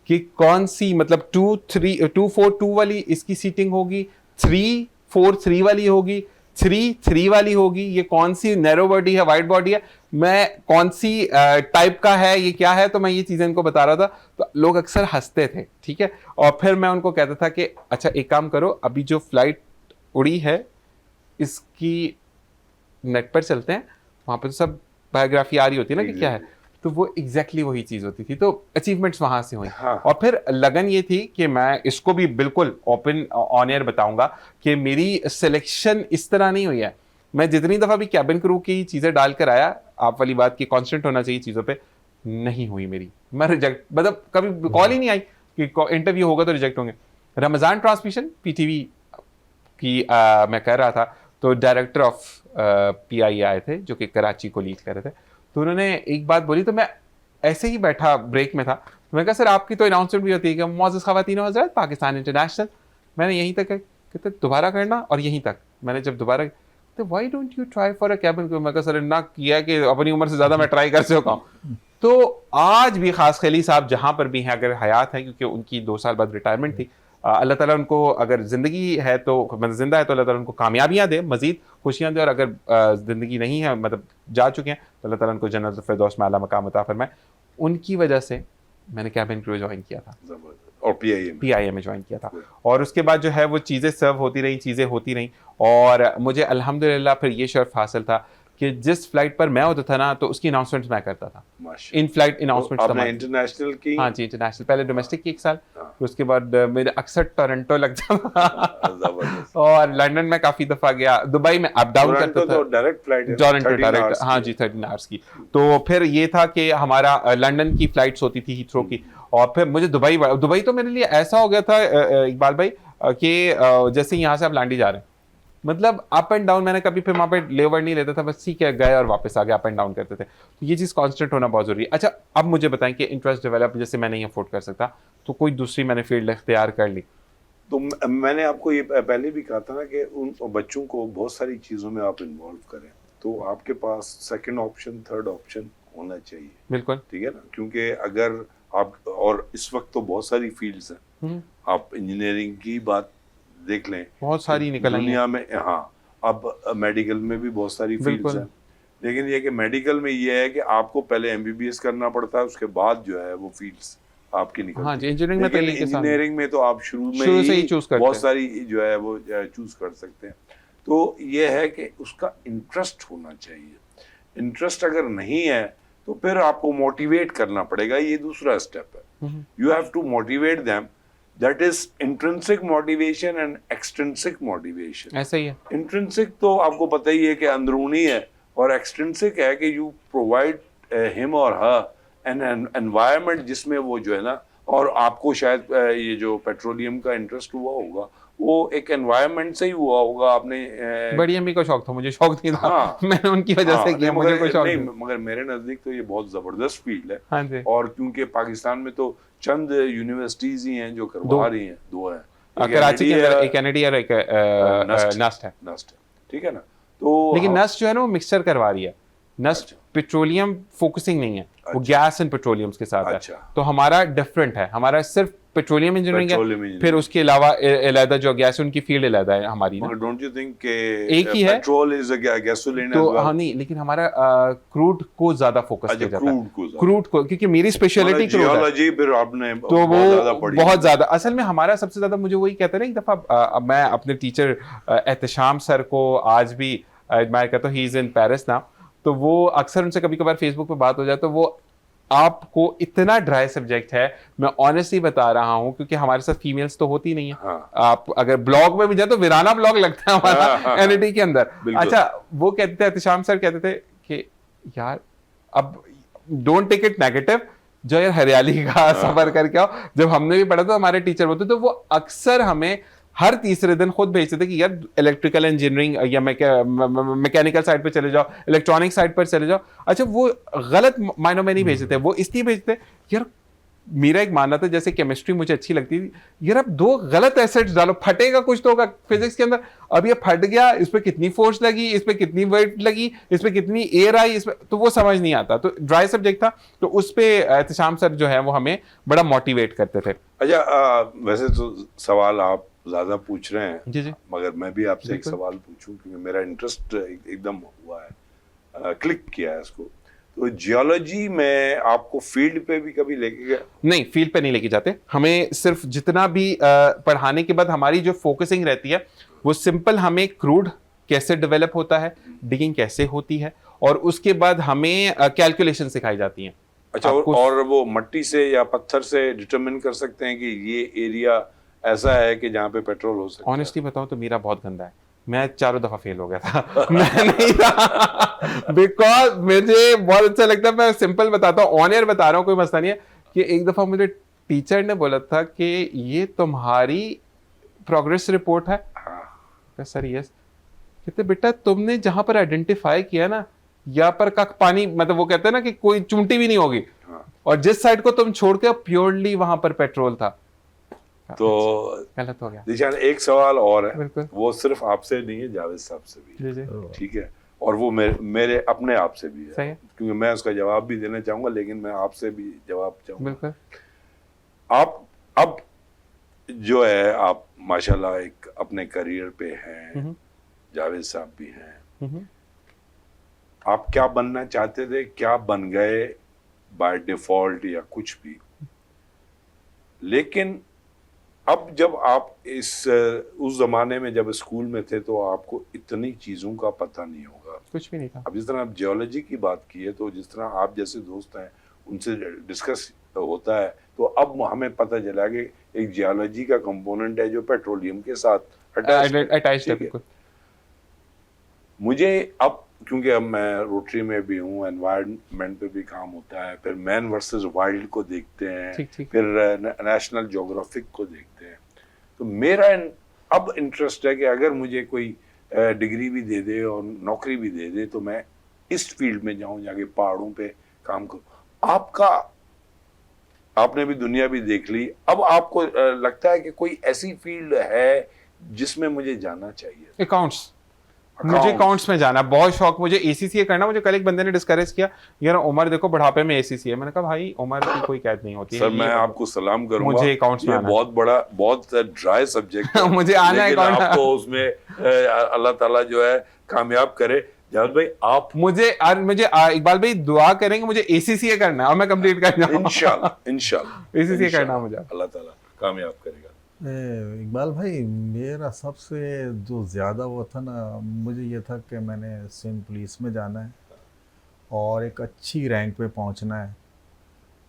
कि कौन सी, मतलब 2-4-2 वाली इसकी सीटिंग होगी, 3-4-3 वाली होगी, 3-3 वाली होगी, ये कौन सी नैरो बॉडी है, वाइड बॉडी है, मैं कौन सी टाइप का है, ये क्या है, तो मैं ये चीजें इनको बता रहा था। तो लोग अक्सर हंसते थे, ठीक है। और फिर मैं उनको कहता था कि अच्छा एक काम करो, अभी जो फ्लाइट उड़ी है इसकी नेट पर चलते हैं, वहां पर तो सब बायोग्राफी आ रही होती है ना कि क्या है, तो वो एग्जैक्टली वही चीज़ होती थी। तो अचीवमेंट्स वहाँ से हुई। हाँ। और फिर लगन ये थी कि मैं इसको भी बिल्कुल ओपन ऑन एयर बताऊंगा कि मेरी सिलेक्शन इस तरह नहीं हुई है। मैं जितनी दफ़ा भी कैबिन क्रू की चीज़ें डाल कर आया, आप वाली बात की कांस्टेंट होना चाहिए चीज़ों पे, नहीं हुई मेरी। मैं रिजेक्ट, मतलब कभी कॉल ही नहीं आई कि इंटरव्यू होगा तो रिजेक्ट होंगे। रमज़ान ट्रांसमिशन पीटीवी की मैं कर रहा था, तो डायरेक्टर ऑफ पीआई आए थे जो कि कराची को लीड कर रहे थे। तो उन्होंने एक बात बोली, तो मैं ऐसे ही बैठा ब्रेक में था, तो मैं कहा सर आपकी तो अनाउंसमेंट भी होती है कि मोअज़्ज़ज़ ख़वातीन व हज़रात पाकिस्तान इंटरनेशनल। मैंने यहीं तक कहते दोबारा करना, और यहीं तक। मैंने जब दोबारा, तो why don't you try for a cabin crew. मैं कहा सर ना किया कि अपनी उम्र से ज़्यादा मैं ट्राई कर सकता हूँ। तो आज भी खास खली साहब जहाँ पर भी हैं, अगर हयात हैं, क्योंकि उनकी 2 साल बाद रिटायरमेंट थी, अल्लाह ताला उनको अगर ज़िंदगी है तो, मतलब ज़िंदा है तो अल्लाह ताला उनको कामयाबियाँ दे, मज़ीद खुशियाँ दे, और अगर ज़िंदगी नहीं है, मतलब जा चुके हैं, तो अल्लाह ताला उनको जन्नत फ़िरदौस में आला मकाम अता फरमाए। उनकी वजह से मैंने कैबिन क्रू ज्वाइन किया था और पीआईए में ज्वाइन किया था। और उसके बाद जो है वो चीज़ें सर्व होती रही, चीज़ें होती रहीं, और मुझे अल्हम्दुलिल्लाह फिर ये शर्फ हासिल था कि जिस फ्लाइट पर मैं होता था ना, तो उसकी अनाउंसमेंट्स मैं करता था। इन फ्लाइट अनाउंसमेंट्स आपने इंटरनेशनल की? हाँ जी, इंटरनेशनल। पहले डोमेस्टिक की 1 साल, फिर उसके बाद मेरे अक्सर टोरंटो लग जाता और लंदन में काफ़ी दफ़ा गया, दुबई में अप डाउन करता था। डायरेक्ट फ्लाइट है, टोरंटो डायरेक्ट, हाँ जी, 13 आवर्स की। तो फिर ये था कि हमारा लंदन की फ्लाइट्स होती थी हीथ्रो की, और फिर मुझे दुबई तो मेरे लिए ऐसा हो गया था इकबाल भाई कि जैसे यहाँ से आप लांडी जा रहे हैं, मतलब अप एंड डाउन। मैंने कभी फिर वहाँ पे लेवर नहीं लेता था, बस ठीक है गए और वापस आ गए, अप एंड डाउन करते थे। तो ये चीज़ कांस्टेंट होना बहुत ज़रूरी है। अच्छा, अब मुझे बताएं कि इंटरेस्ट डेवलप जैसे मैं नहीं अफोर्ड कर सकता, तो कोई दूसरी मैंने फील्ड इख्तियार कर ली। तो मैंने आपको ये पहले भी कहा था ना कि उन बच्चों को बहुत सारी चीज़ों में आप इन्वॉल्व करें, तो आपके पास सेकंड ऑप्शन, थर्ड ऑप्शन होना चाहिए। बिल्कुल, ठीक है ना, क्योंकि अगर आप, और इस वक्त तो बहुत सारी फील्ड्स हैं, आप इंजीनियरिंग की बात देख लें, बहुत सारी निकल आई दुनिया में। हाँ, अब मेडिकल में भी बहुत सारी फील्ड्स हैं, लेकिन ये कि मेडिकल में ये है कि आपको पहले एमबीबीएस करना पड़ता है, उसके बाद जो है वो फील्ड्स आपकी निकलती है। हाँ जी, इंजीनियरिंग में तो यही के साथ, इंजीनियरिंग में तो आप शुरू से ही चूज करते बहुत सारी जो है वो चूज कर सकते हैं। तो ये है कि उसका इंटरेस्ट होना चाहिए। इंटरेस्ट अगर नहीं है तो फिर आपको मोटिवेट करना पड़ेगा, ये दूसरा स्टेप है। You have to motivate them, that is intrinsic motivation and extrinsic motivation. ऐसा ही है। इंट्रिंसिक तो आपको पता ही है कि अंदरूनी है, और एक्सट्रिंसिक है कि यू प्रोवाइड हिम और हर एन एनवायरनमेंट जिसमें वो जो है ना, और आपको शायद ये जो पेट्रोलियम का इंटरेस्ट हुआ होगा वो एक एनवायरनमेंट से ही हुआ होगा। आपने बड़ी अम्मी को शौक था, मुझे शौक नहीं था। हाँ, मैंने उनकी वजह से किया, मुझे कोई शौक नहीं। मगर मेरे नजदीक तो ये बहुत जबरदस्त फील्ड है। हाँ जी। और क्योंकि पाकिस्तान में तो चंद यूनिवर्सिटीज ही हैं जो करवा रही हैं, 2 हैं, कराची के अंदर एक एनआईटी और एक नस्ट है। ठीक है ना। तो लेकिन नस्ट जो है ना वो मिक्सचर करवा रही है। नस्ट पेट्रोलियम फोकसिंग नहीं है, वो गैस एंड पेट्रोलियम्स के साथ है। तो हमारा डिफरेंट है, हमारा सिर्फ पेट्रोलियम इंजीनियरिंग है, फिर उसके अलावा अलग जो गैस उनकी फील्ड अलग है हमारी ना। डोंट यू थिंक के एक ही है, पेट्रोल इज अ गैसोलीन तो हाँ नहीं, लेकिन हमारा क्रूड को ज्यादा फोकस किया जाता है, क्रूड को, क्योंकि मेरी स्पेशलिटी क्रूड है, फिर आपने तो वो बहुत ज्यादा। असल में हमारा सबसे ज्यादा, मुझे वही कहते हैं ना, एक दफा मैं अपने टीचर एहतशाम सर को आज भी एडमायर करता हूँ, he is in Paris now. तो वो अक्सर उनसे कभी कभार फेसबुक पे बात हो जाए, तो वो आपको इतना ड्राई सब्जेक्ट है, मैं ऑनेस्टली बता रहा हूं, क्योंकि हमारे साथ फीमेल्स तो होती नहीं है। हाँ। आप अगर ब्लॉग में भी जाए तो वीराना ब्लॉग लगता है हमारा एनआईटी के अंदर। अच्छा, वो कहते थे, एहतशाम सर कहते थे कि यार अब डोंट टेक इट नेगेटिव, जो यार हरियाली का सफर करके आओ। जब हमने भी पढ़ा तो हमारे टीचर होते, तो वो अक्सर हमें हर तीसरे दिन खुद भेजते थे कि यार इलेक्ट्रिकल इंजीनियरिंग या मैकेनिकल साइड पे चले जाओ, इलेक्ट्रॉनिक साइड पर चले जाओ। अच्छा, वो गलत मायनों में नहीं भेजते थे, वो इसलिए भेजते यार, मेरा एक मानना था, जैसे केमिस्ट्री मुझे अच्छी लगती थी, यार अब 2 गलत एसिड्स डालो, फटेगा कुछ तो होगा फिजिक्स के अंदर। अब ये फट गया, इस पे कितनी फोर्स लगी, इस पे कितनी वेट लगी, इस पे कितनी एयर आई, इस पे, तो वो समझ नहीं आता। तो ड्राई सब्जेक्ट था, तो उस पे एहतशाम सर जो है वो हमें बड़ा मोटिवेट करते थे। अच्छा, वैसे तो सवाल आप ज्यादा पूछ रहे हैं जी, मगर मैं भी आपसे एक सवाल पूछूं, क्योंकि मेरा इंटरेस्ट एकदम हुआ है, क्लिक किया है इसको। तो जियोलॉजी में आपको फील्ड पे भी कभी लेके गया? नहीं, फील्ड पे नहीं लेके जाते हमें। सिर्फ जितना भी पढ़ाने के बाद हमारी जो फोकसिंग रहती है वो सिंपल, हमें क्रूड कैसे डेवलप होता है, डिगिंग कैसे होती है, और उसके बाद हमें कैलकुलेशन सिखाई जाती हैं। अच्छा, और वो मट्टी से या पत्थर से डिटरमिन कर सकते हैं कि ये एरिया ऐसा है कि जहाँ पे पेट्रोल हो सकता है। ऑनेस्टली बताऊं तो मेरा बहुत गंदा है, मैं 4 दफा फेल हो गया था मैं नहीं था बिकॉज मुझे बहुत अच्छा लगता है। मैं सिंपल बताता हूँ, ऑन एयर बता रहा हूँ, कोई मसला नहीं है। कि एक दफा मुझे टीचर ने बोला था कि ये तुम्हारी प्रोग्रेस रिपोर्ट है। Sir yes. कहते बेटा तुमने जहां पर आइडेंटिफाई किया ना, यहाँ पर का पानी, मतलब वो कहते हैं ना कि कोई चुंटी भी नहीं होगी, और जिस साइड को तुम छोड़ के प्योरली वहां पर पेट्रोल था। तो गलत हो गया। निशान, एक सवाल और है, बिल्कुल। वो सिर्फ आपसे नहीं है, जावेद साहब से भी है। जी जी। ठीक है, और वो मेरे अपने आप से भी सही है, है। क्योंकि मैं उसका जवाब भी देना चाहूंगा, लेकिन मैं आपसे भी जवाब चाहूंगा। बिल्कुल। आप अब जो है, आप माशाल्लाह एक अपने करियर पे हैं, जावेद साहब भी हैं। आप क्या बनना चाहते थे, क्या बन गए बाय डिफॉल्ट या कुछ भी, लेकिन अब जब आप उस जमाने में जब स्कूल में थे तो आपको इतनी चीजों का पता नहीं होगा, कुछ भी नहीं था। अब जिस तरह आप जियोलॉजी की बात की है, तो जिस तरह आप जैसे दोस्त हैं उनसे डिस्कस होता है, तो अब हमें पता चला कि एक जियोलॉजी का कंपोनेंट है जो पेट्रोलियम के साथ अटैच्ड है। बिल्कुल। मुझे अब, क्योंकि अब मैं रोटरी में भी हूँ, एनवायरनमेंट पे भी काम होता है, फिर मैन वर्सेस वाइल्ड को देखते हैं, ठीक। फिर नेशनल ज्योग्राफिक को देखते हैं, तो मेरा अब इंटरेस्ट है कि अगर मुझे कोई डिग्री भी दे दे और नौकरी भी दे दे तो मैं इस फील्ड में जाऊं, जाके पहाड़ों पे काम करूं। आपने भी दुनिया भी देख ली, अब आपको लगता है कि कोई ऐसी फील्ड है जिसमें मुझे जाना चाहिए? अकाउंट्स, मुझे अकाउंट्स में जाना बहुत शौक, मुझे एसीसीए करना। मुझे कल एक बंदे ने डिस्करेज किया, यार उमर देखो बुढ़ापे में एसीसीए। मैंने कहा भाई उमर की कोई कैद नहीं होती है। सर मैं आपको सलाम करूंगा, मुझे अकाउंट्स में आना, बहुत बड़ा, बहुत ड्राई सब्जेक्ट है मुझे आना है अकाउंट। आपको उसमें अल्लाह ताला जो है कामयाब करे। जावेद भाई आप मुझे इकबाल भाई दुआ करेंगे, मुझे एसीसीए करना है और मैं कंप्लीट कर जाऊंगा इंशाल्लाह एसीसीए करना मुझे, अल्लाह ताला कामयाब करेगा। इकबाल भाई, मेरा सबसे जो ज़्यादा वो था ना, मुझे ये था कि मैंने सिंध पुलिस में जाना है और एक अच्छी रैंक पे पहुंचना है।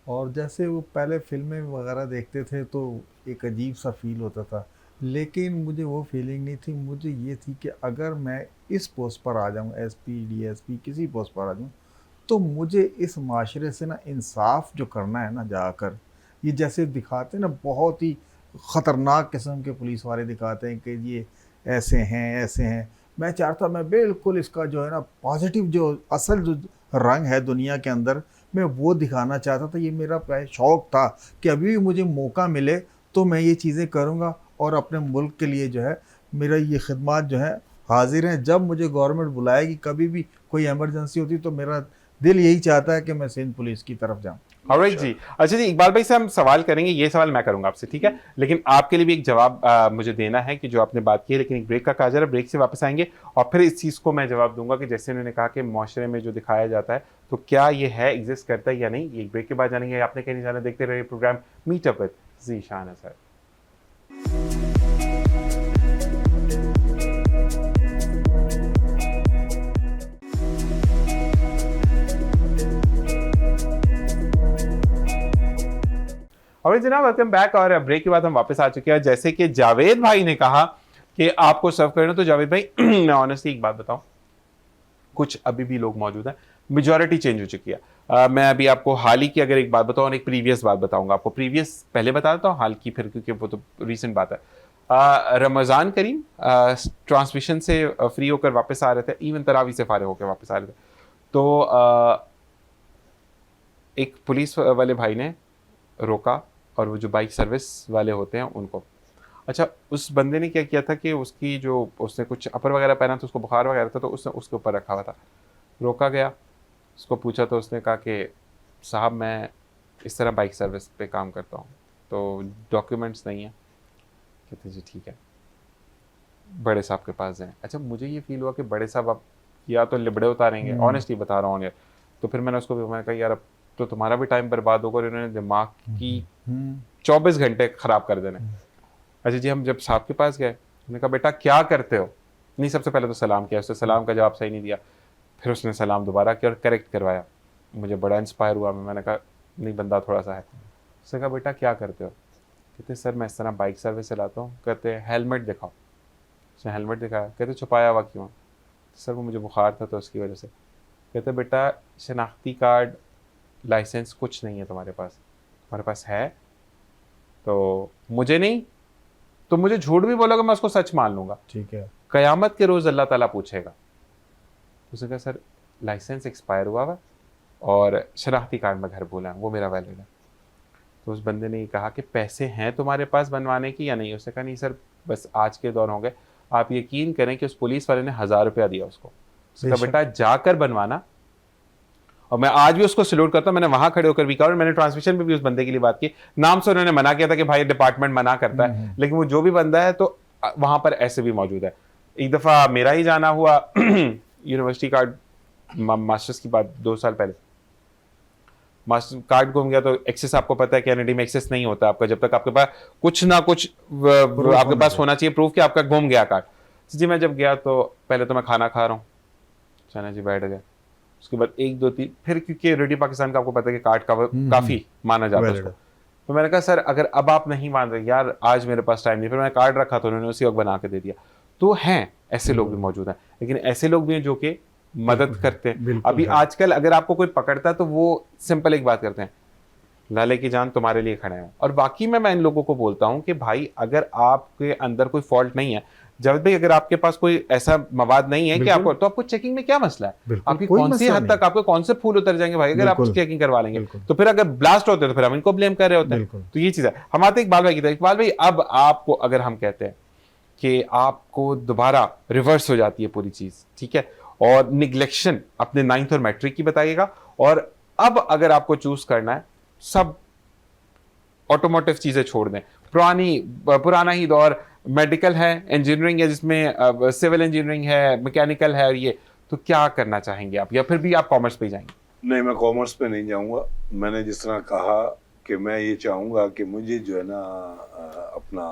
और जैसे वो पहले फिल्में वगैरह देखते थे तो एक अजीब सा फील होता था, लेकिन मुझे वो फीलिंग नहीं थी। मुझे ये थी कि अगर मैं इस पोस्ट पर आ जाऊँ, एसपी डीएसपी किसी पोस्ट पर आ जाऊँ, तो मुझे इस माशरे से ना इंसाफ जो करना है ना जाकर, ये जैसे दिखाते हैं ना, बहुत ही ख़तरनाक किस्म के पुलिस वाले दिखाते हैं कि ये ऐसे हैं। मैं चाहता, मैं बिल्कुल इसका जो है ना पॉजिटिव, जो असल जो रंग है दुनिया के अंदर, मैं वो दिखाना चाहता था। ये मेरा शौक़ था कि अभी भी मुझे मौका मिले तो मैं ये चीज़ें करूँगा और अपने मुल्क के लिए जो है मेरा ये खिदमत जो है हाजिर हैं। जब मुझे गवर्नमेंट बुलाएगी, कभी भी कोई इमरजेंसी होती, तो मेरा दिल यही चाहता है कि मैं सिंध पुलिस की तरफ जाऊँ। ऑलराइट जी। अच्छा जी, इकबाल भाई से हम सवाल करेंगे, ये सवाल मैं करूंगा आपसे, ठीक है, लेकिन आपके लिए भी एक जवाब मुझे देना है कि जो आपने बात की है, लेकिन एक ब्रेक का कहा जा रहा है, ब्रेक से वापस आएंगे और फिर इस चीज़ को मैं जवाब दूंगा कि जैसे उन्होंने कहा कि माशरे में जो दिखाया जाता है तो क्या ये है, एग्जिस्ट करता है या नहीं। ये ब्रेक के बाद जानेंगे। आपने कहीं नहीं जाना, देखते रहिए programme meet up with Zeeshan Azhar. और जनाब वेलकम बैक। और ब्रेक के बाद हम वापस आ चुके हैं। जैसे कि जावेद भाई ने कहा कि आपको सर्व करना, तो जावेद भाई मैं ऑनेस्टली एक बात बताऊं, कुछ अभी भी लोग मौजूद हैं, मेजॉरिटी चेंज हो चुकी है। मैं अभी आपको हाल ही की अगर एक बात बताऊं और एक प्रीवियस बात बताऊंगा आपको। प्रीवियस पहले बता देता हूँ, हाल की फिर, क्योंकि वो तो रिसेंट बात है। रमज़ान करीम ट्रांसमिशन से फ्री होकर वापस आ रहे थे, इवन तरावी से फारिग होकर वापस आ रहे थे, तो एक पुलिस वाले भाई ने रोका, और वो जो बाइक सर्विस वाले होते हैं उनको। अच्छा, उस बंदे ने क्या किया था कि उसकी जो, उसने कुछ अपर वगैरह पहना था, उसको बुखार वगैरह था, तो उसने उसके ऊपर रखा हुआ था। रोका गया, उसको पूछा तो उसने कहा कि साहब मैं इस तरह बाइक सर्विस पे काम करता हूँ, तो डॉक्यूमेंट्स नहीं है। कहते जी ठीक है, बड़े साहब के पास जाएँ। अच्छा, मुझे ये फील हुआ कि बड़े साहब अब या तो लिबड़े उतारेंगे, ऑनेस्टली बता रहा हूँ यार। तो फिर मैंने उसको भी, मैंने कहा यार अब तो तुम्हारा भी टाइम बर्बाद होगा और इन्होंने दिमाग की 24 घंटे खराब कर देने। अच्छा जी, हम जब साहब के पास गए, उन्होंने कहा बेटा क्या करते हो। नहीं, सबसे पहले तो सलाम किया, उसने सलाम का जवाब सही नहीं दिया। फिर उसने सलाम दोबारा किया और करेक्ट करवाया। मुझे बड़ा इंस्पायर हुआ, मैंने कहा नहीं बंदा थोड़ा सा है। उसने कहा बेटा क्या करते हो? कहते सर मैं इस तरह बाइक सर्विस चलाता हूँ। कहते हेलमेट दिखाओ। उसने हेलमेट दिखाया। कहते छुपाया हुआ क्यों? सर वो मुझे बुखार था तो उसकी वजह से। कहते बेटा शनाख्ती कार्ड लाइसेंस कुछ नहीं है तुम्हारे पास, तुम्हारे पास है तो मुझे नहीं, तो मुझे झूठ भी बोलोगे मैं उसको सच मान लूंगा। ठीक है। कयामत के रोज अल्लाह ताला पूछेगा। उसने कहा सर लाइसेंस एक्सपायर हुआ हुआ और शनाख्ती कार्ड में घर बोला वो मेरा वैलिड है। तो उस बंदे ने कहा कि पैसे हैं तुम्हारे पास बनवाने की या नहीं? उसने कहा नहीं सर बस आज के दौर हो गए। आप यकीन करें कि उस पुलिस वाले ने 1000 रुपया दिया उसको। उसने कहा बेटा जाकर बनवाना। और मैं आज भी उसको सल्यूट करता हूँ। मैंने वहां खड़े होकर भी कहा और मैंने ट्रांसमिशन में भी उस बंदे के लिए बात की। नाम से उन्होंने मना किया था कि भाई डिपार्टमेंट मना करता है, लेकिन वो जो भी बंदा है तो वहां पर ऐसे भी मौजूद है। एक दफा मेरा ही जाना हुआ यूनिवर्सिटी कार्ड मास्टर्स की बात 2 साल पहले, मास्टर कार्ड गुम गया। तो एक्सेस आपको पता है कैनेडा में एक्सेस नहीं होता आपका जब तक आपके पास कुछ ना कुछ आपके पास होना चाहिए प्रूफ कि आपका गुम गया कार्ड। जी मैं जब गया तो पहले तो मैं खाना खा रहा हूँ, चना जी बैठ गए। उसके बाद 1 2 3 फिर क्योंकि रेडियो पाकिस्तान का आपको पता है कि कार्ड का काफी माना जाता है उसको। तो मैंने कहा सर अगर अब आप नहीं मान रहे यार आज मेरे पास टाइम नहीं, फिर मैंने कार्ड रखा तो उन्होंने उसी वक्त बना के दे दिया। तो हैं ऐसे लोग भी मौजूद हैं, लेकिन ऐसे लोग भी हैं जो कि मदद करते हैं। अभी आजकल अगर आपको कोई पकड़ता है तो वो सिंपल एक बात करते हैं, लाले की जान तुम्हारे लिए खड़े हैं। और बाकी मैं इन लोगों को बोलता हूं कि भाई अगर आपके अंदर कोई फॉल्ट नहीं है, जावेद भाई अगर आपके पास कोई ऐसा मवाद नहीं है कि आपको, तो आपको चेकिंग में क्या मसला है? आपकी कौन सी हद तक आपके कौन से फूल उतर जाएंगे भाई अगर आप चेकिंग करवा लेंगे? तो फिर अगर ब्लास्ट होते हैं तो फिर हम इनको ब्लेम कर रहे होते हैं। तो ये चीज है। हम आते इकबाल भाई की तरफ। इकबाल भाई अब आपको अगर हम कहते हैं कि आपको दोबारा रिवर्स हो जाती है पूरी चीज, ठीक है, और निग्लेक्शन अपने 9th और मैट्रिक की बताइएगा, और अब अगर आपको चूज करना है सब ऑटोमोटिव चीजें छोड़ दें, पुराना ही दौर मेडिकल है, इंजीनियरिंग है जिसमें सिविल इंजीनियरिंग है, मैकेनिकल है, और ये तो क्या करना चाहेंगे आप, या फिर भी आप कॉमर्स पे ही जाएंगे? नहीं मैं कॉमर्स पे नहीं जाऊंगा। मैंने जिस तरह कहा कि मैं ये चाहूंगा कि मुझे जो है ना अपना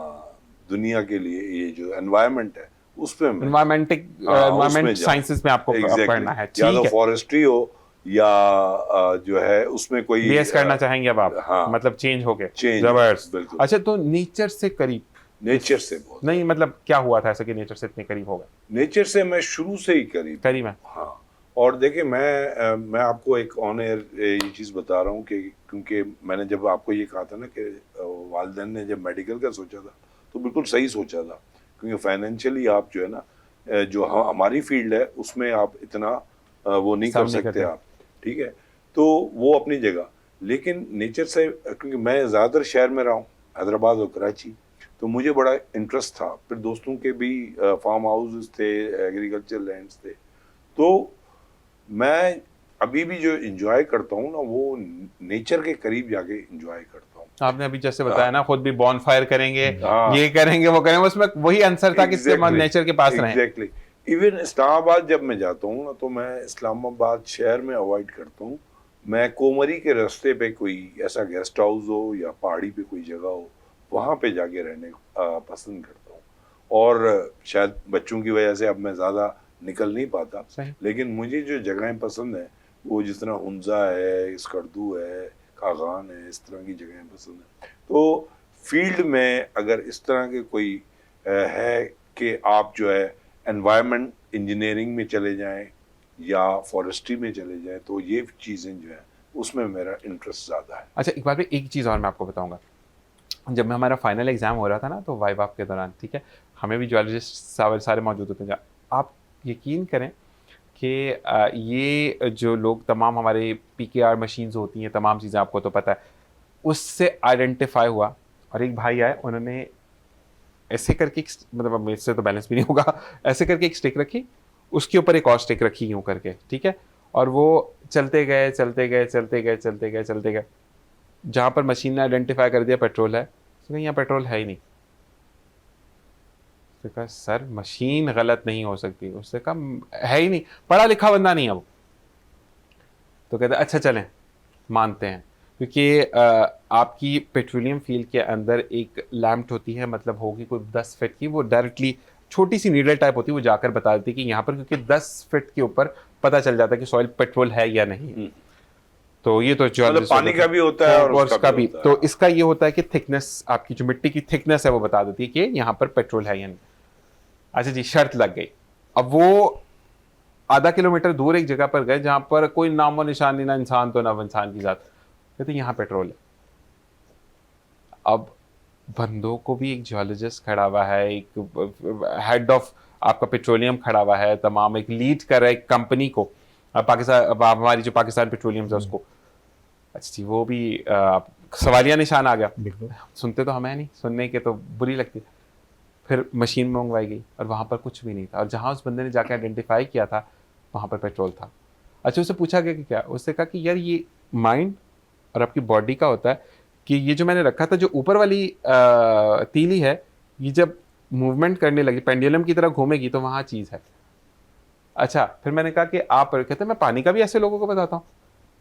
दुनिया के लिए ये जो एनवायरनमेंट है उस पे एनवायरमेंट साइंसेस में आपको पढ़ना है, या तो फॉरेस्ट्री हो या जो है उसमें कोई बीएस करना चाहेंगे अब आप? हाँ, मतलब चेंज हो गए, जबरदस्त। अच्छा तो नेचर से करीब, नेचर से बहुत नहीं मतलब क्या हुआ था ऐसा कि नेचर से इतने करीब हो गए? नेचर से मैं शुरू से ही करीब है। हाँ, और देखिए मैं आपको एक ऑन एयर ये चीज़ बता रहा हूँ कि क्योंकि मैंने जब आपको ये कहा था ना कि वालिदैन ने जब मेडिकल का सोचा था तो बिल्कुल सही सोचा था, क्योंकि फाइनेंशियली आप जो है ना जो हमारी फील्ड है उसमें आप इतना वो नहीं कर सकते आप, ठीक है, तो वो अपनी जगह। लेकिन नेचर से क्योंकि मैं ज़्यादातर शहर में रहा हूँ, हैदराबाद और कराची, तो मुझे बड़ा इंटरेस्ट था। फिर दोस्तों के भी फार्म हाउस थे, एग्रीकल्चर लैंड्स थे, तो मैं अभी भी जो एंजॉय करता हूँ ना वो नेचर के करीब जाके एंजॉय करता हूँ। आपने अभी जैसे बताया ना खुद भी बॉनफायर करेंगे, ये करेंगे वो करेंगे, उसमें वही आंसर था कि नेचर के पास रहें। एग्जैक्टली। इवन इस्लामाबाद जब मैं जाता हूँ ना तो मैं इस्लामाबाद शहर में अवॉइड करता हूँ। मैं कोमरी के रास्ते पे कोई ऐसा गेस्ट हाउस हो या पहाड़ी पे कोई जगह हो वहाँ पे जाके रहने पसंद करता हूँ। और शायद बच्चों की वजह से अब मैं ज़्यादा निकल नहीं पाता, लेकिन मुझे जो जगहें पसंद हैं वो जिस तरह हुंजा है, स्कर्दू है, कागान है, इस तरह की जगहें पसंद हैं। तो फील्ड में अगर इस तरह के कोई है कि आप जो है एनवायरनमेंट इंजीनियरिंग में चले जाएं या फॉरेस्ट्री में चले जाएं, तो ये चीज़ें जो हैं उसमें मेरा इंटरेस्ट ज़्यादा है। अच्छा इकबाल भाई एक चीज़ और मैं आपको बताऊंगा, जब मैं हमारा फाइनल एग्जाम हो रहा था ना तो वाइवा आप के दौरान, ठीक है, हमें भी जियोलॉजिस्ट सारे मौजूद होते हैं। आप यकीन करें कि ये जो लोग तमाम हमारे PKR मशीन्स होती हैं, तमाम चीज़ें आपको तो पता है, उससे आइडेंटिफाई हुआ। और एक भाई आए, उन्होंने ऐसे करके मतलब मेरे से तो बैलेंस भी नहीं होगा, ऐसे करके एक स्टिक रखी, उसके ऊपर एक और स्टिक रखी यूँ करके, ठीक है, और वो चलते गए चलते गए चलते गए चलते गए चलते गए, जहाँ पर मशीन ने आइडेंटिफाई कर दिया पेट्रोल है, तो यहाँ पेट्रोल है ही नहीं। उसने कहा सर मशीन गलत नहीं हो सकती, उसने कहा है ही नहीं, पढ़ा लिखा बंदा नहीं है वो। तो कहते अच्छा चलें मानते हैं, क्योंकि आपकी पेट्रोलियम फील्ड के अंदर एक लैम्प होती है, मतलब होगी कोई 10 फीट की, वो डायरेक्टली छोटी सी नीडल टाइप होती है, वो जाकर बता देती है कि यहाँ पर क्योंकि 10 फीट के ऊपर पता चल जाता है कि सॉइल पेट्रोल है या नहीं। तो ये तो मतलब पानी का भी होता है और उसका भी। तो इसका ये होता है कि थिकनेस, आपकी जो मिट्टी की थिकनेस है वो बता देती है कि यहाँ पर पेट्रोल है या नहीं। अच्छा जी, शर्त लग गई। अब वो आधा किलोमीटर दूर एक जगह पर गए जहां पर कोई नामो निशान नहीं, ना इंसान तो ना इंसान की जात, कहते यहाँ पेट्रोल है। अब बंदों को भी एक जियोलॉजिस्ट खड़ा हुआ है, एक हेड ऑफ आपका पेट्रोलियम खड़ा हुआ है, तमाम एक लीड कर रहा है एक कंपनी को, पाकिस्तान, हमारी जो पाकिस्तान पेट्रोलियम है उसको। अच्छा जी, वो भी सवालिया निशान आ गया। सुनते तो हमें नहीं, सुनने के तो बुरी लगती। फिर मशीन मंगवाई गई और वहाँ पर कुछ भी नहीं था, और जहाँ उस बंदे ने जाकर आइडेंटिफाई किया था वहाँ पर पेट्रोल था। अच्छा, उससे पूछा गया कि क्या, उससे कहा कि यार ये माइंड और आपकी बॉडी का होता है कि ये जो मैंने रखा था, जो ऊपर वाली तीली है, ये जब मूवमेंट करने लगी पेंडुलम की तरह घूमेगी तो वहाँ चीज़ है। अच्छा, फिर मैंने कहा कि आप, कहते मैं पानी का भी ऐसे लोगों को बताता हूँ,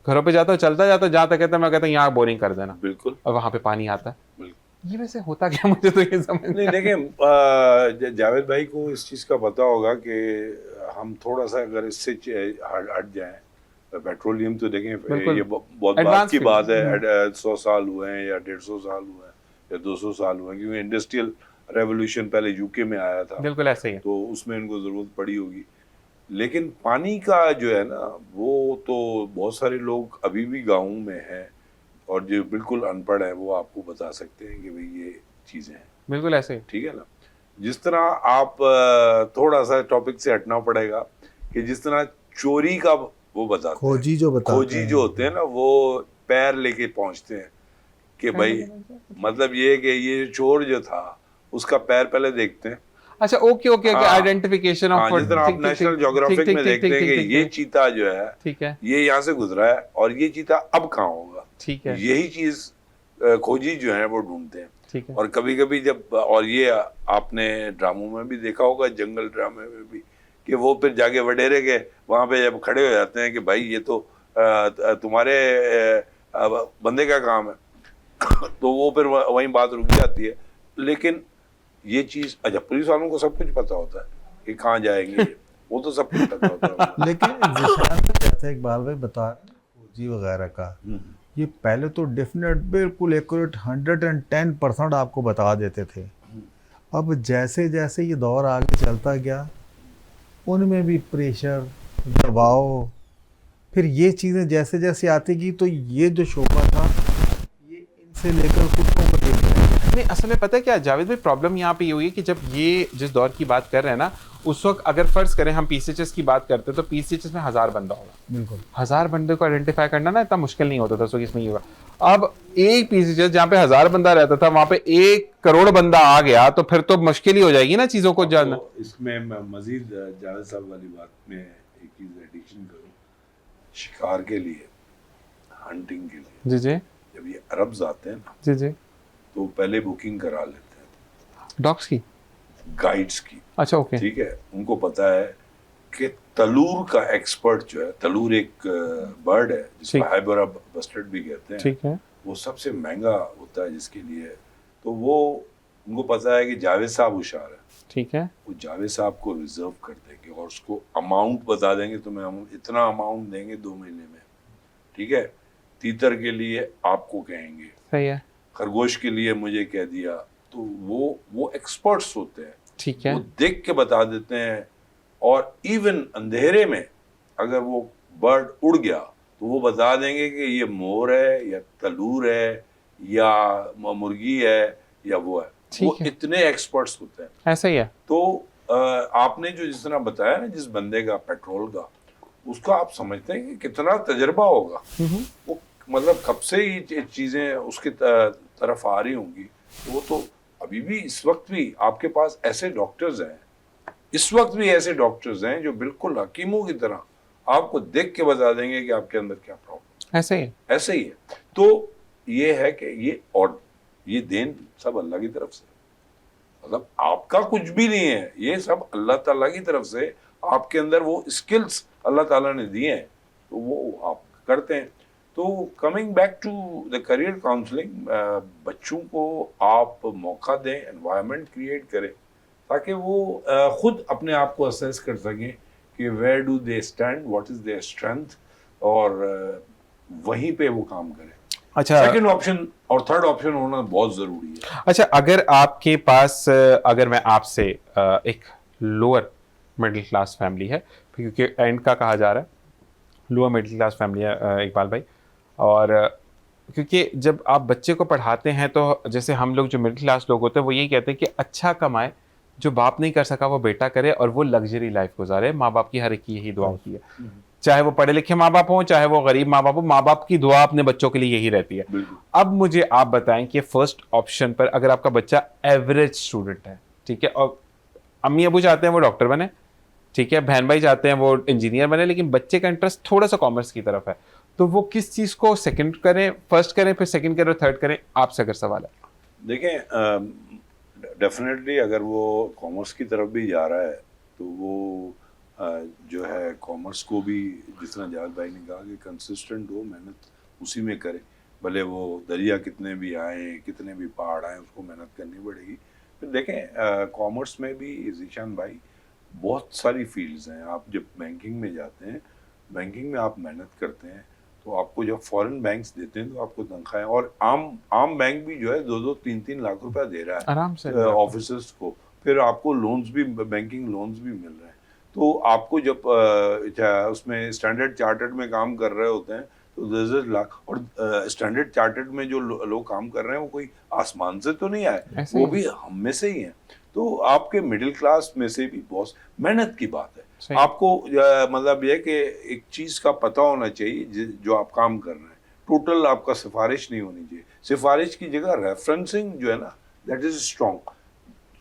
घरों पे जाता हूँ, चलता जाता, जहाँ तक कहता मैं कहता हूँ यहाँ बोरिंग कर देना, बिल्कुल, और वहाँ पे पानी आता है। ये वैसे होता क्या, मुझे तो ये समझ नहीं। देखिए, जावेद भाई को इस चीज़ का पता होगा कि हम थोड़ा सा अगर इससे हट जाएं, पेट्रोलियम तो देखें, ये बहुत बात की बात है, 100 साल हुए हैं या 150 साल हुए हैं या 200 साल हुए हैं, क्योंकि इंडस्ट्रियल रेवोल्यूशन पहले यूके में आया था। बिल्कुल ऐसे ही है। तो उसमें इनको ज़रूरत पड़ी होगी। लेकिन पानी का जो है ना, वो तो बहुत सारे लोग अभी भी गाँव में हैं और जो बिल्कुल अनपढ़ है वो आपको बता सकते हैं कि भाई ये चीज़ें हैं। बिल्कुल ऐसे ही, ठीक है ना। जिस तरह आप थोड़ा सा टॉपिक से हटना पड़ेगा कि जिस तरह चोरी का वो बताते हैं, खोजी जो होते हैं ना, वो पैर लेके पहुंचते हैं कि भाई मतलब ये कि ये चोर जो था उसका पैर पहले देखते हैं। अच्छा, ओके, आइडेंटिफिकेशन ऑफ, जिस तरह आप नेशनल ज्योग्राफिक में देखते हैं कि ये चीता जो है, ठीक है, ये यहाँ से गुजरा है और ये चीता अब कहाँ होगा, ठीक है, यही चीज खोजी जो है वो ढूंढते हैं। ठीक है। और कभी कभी जब, और ये आपने ड्रामों में भी देखा होगा, जंगल ड्रामे में भी, कि वो फिर जाके वडेरे के वहां पे जब खड़े हो जाते हैं कि भाई ये तो तुम्हारे बंदे का काम है तो वो फिर वहीं बात रुक जाती है। लेकिन ये चीज, अच्छा, पुलिस वालों को सब कुछ पता होता है कि कहाँ जाएंगे वो तो सब कुछ पता होता है। लेकिन जैसे इकबाल भाई बता रहे हैं खोजी वगैरह का, ये पहले तो डेफिनेट बिल्कुल एक्यूरेट 110% आपको बता देते थे। अब जैसे जैसे ये दौर आगे चलता गया, उनमें भी प्रेशर, दबाव, फिर ये चीज़ें जैसे जैसे आती गई, तो ये जो शोबा था ये इनसे लेकर कुत्तों को देखने नहीं, असल में पता है क्या जावेद भाई, प्रॉब्लम यहाँ पे ये हुई है कि जब ये जिस दौर की बात कर रहे हैं ना, उस वक्त अगर फर्ज करें हम पीसीएचएस की बात करते हैं तो पीसीएचएस में 1000 बंदा होगा। बिल्कुल, 1000 बंदे को आइडेंटिफाई करना ना इतना मुश्किल नहीं होता था। सो इसमें ये हुआ, अब एक पीसीएचएस जहाँ पे 1000 बंदा रहता था वहां पे 1 करोड़ बंदा आ गया, तो फिर तो मुश्किल ही हो जाएगी ना चीजों को जानना। तो इसमें मैं मजीद जावेद साहब वाली बात में एक चीज एडिशन करूँ, शिकार के लिए, हंटिंग के लिए, जी जी, जब ये अरब्स आते हैं ना, जी जी, तो पहले बुकिंग करा लेते हैं डॉग्स की, गाइड्स की। अच्छा, ओके, ठीक है, उनको पता है कि तलूर का एक्सपर्ट जो है, तलूर एक बर्ड है जिसको हाइबरा बस्टर्ड भी कहते हैं, ठीक है, वो सबसे महंगा होता है जिसके लिए, तो वो उनको पता है कि जावेद साहब होशियार है, ठीक है, वो जावेद साहब को रिजर्व कर देंगे और उसको अमाउंट बता देंगे, तुम्हें हम इतना अमाउंट देंगे 2 महीने में, ठीक है। तीतर के लिए आपको कहेंगे, सही है, खरगोश के लिए मुझे कह दिया, तो वो एक्सपर्ट्स होते हैं, ठीक है, वो देख के बता देते हैं। और इवन अंधेरे में अगर वो बर्ड उड़ गया तो वो बता देंगे कि ये मोर है या तलूर है या मुर्गी है या वो है, वो इतने एक्सपर्ट्स होते हैं। ऐसा ही है। तो आपने जो जिस तरह बताया ना, जिस बंदे का पेट्रोल का, उसका आप समझते हैं कि कितना तजर्बा होगा, वो मतलब कब से ही चीजें उसकी तरफ आ रही होंगी। वो तो अभी भी इस वक्त भी आपके पास ऐसे डॉक्टर्स हैं, इस वक्त भी ऐसे डॉक्टर्स हैं जो बिल्कुल हकीमों की तरह आपको देख के बता देंगे कि आपके अंदर क्या प्रॉब्लम। ऐसे ही है। तो ये है कि ये देन सब अल्लाह की तरफ से, मतलब आपका कुछ भी नहीं है, ये सब अल्लाह ताला की तरफ से आपके अंदर वो स्किल्स अल्लाह ताला ने दिए हैं, तो वो आप करते हैं। तो coming back to the career counselling, बच्चों को आप मौका दें, एनवायरनमेंट क्रिएट करें ताकि वो खुद अपने आप को असेस कर सकें कि where do they stand, what is their strength, और वहीं पे वो काम करें। अच्छा, सेकंड ऑप्शन और थर्ड ऑप्शन होना बहुत जरूरी है। अच्छा, अगर आपके पास अगर मैं आपसे एक लोअर मिडिल क्लास फैमिली है, क्योंकि एंड का कहा जा रहा है, लोअर मिडिल क्लास फैमिली है इकबाल भाई, और क्योंकि जब आप बच्चे को पढ़ाते हैं तो जैसे हम लोग जो मिडिल क्लास लोग होते हैं वो यही कहते हैं कि अच्छा कमाए, जो बाप नहीं कर सका वो बेटा करे, और वो लग्जरी लाइफ गुजारे। माँ बाप की हर एक की यही दुआ होती है, चाहे वो पढ़े लिखे माँ बाप हों, चाहे वो गरीब माँ बाप हो, माँ बाप की दुआ अपने बच्चों के लिए यही रहती है। बिल्कुल। अब मुझे आप बताएं कि फर्स्ट ऑप्शन पर अगर आपका बच्चा एवरेज स्टूडेंट है, ठीक है, और अम्मी अबू चाहते हैं वो डॉक्टर बने, ठीक है, बहन भाई चाहते हैं वो इंजीनियर बने, लेकिन बच्चे का इंटरेस्ट थोड़ा सा कॉमर्स की तरफ है, तो वो किस चीज़ को सेकंड करें, फर्स्ट करें, फिर सेकंड करें, थर्ड करें? आपसे अगर सवाल है। देखें, डेफिनेटली अगर वो कॉमर्स की तरफ भी जा रहा है तो वो जो है कॉमर्स को भी, जिस तरह जावेद भाई ने कहा कि कंसिस्टेंट हो, मेहनत उसी में करे, भले वो दरिया कितने भी आए, कितने भी पहाड़ आए, उसको मेहनत करनी पड़ेगी। फिर देखें, कॉमर्स में भी जीशान भाई बहुत सारी फील्ड्स हैं। आप जब बैंकिंग में जाते हैं, बैंकिंग में आप मेहनत करते हैं तो आपको जब फॉरेन बैंक्स देते हैं तो आपको तनख्वाहें, और आम बैंक भी जो है 2-3 लाख रुपया दे रहा है आराम से ऑफिसर्स को। फिर आपको लोन्स भी, बैंकिंग लोन्स भी मिल रहे हैं। तो आपको जब उसमें स्टैंडर्ड चार्टर्ड में काम कर रहे होते हैं तो 10 लाख, और स्टैंडर्ड चार्टर्ड में जो लोग काम कर रहे हैं वो कोई आसमान से तो नहीं आए, वो भी हम में से ही हैं। तो आपके मिडिल क्लास में से भी बहुत मेहनत की बात है। आपको मतलब ये कि एक चीज़ का पता होना चाहिए, जो आप काम कर रहे हैं, टोटल आपका सिफारिश नहीं होनी चाहिए। सिफारिश की जगह रेफरेंसिंग जो है ना, दैट इज स्ट्रॉन्ग,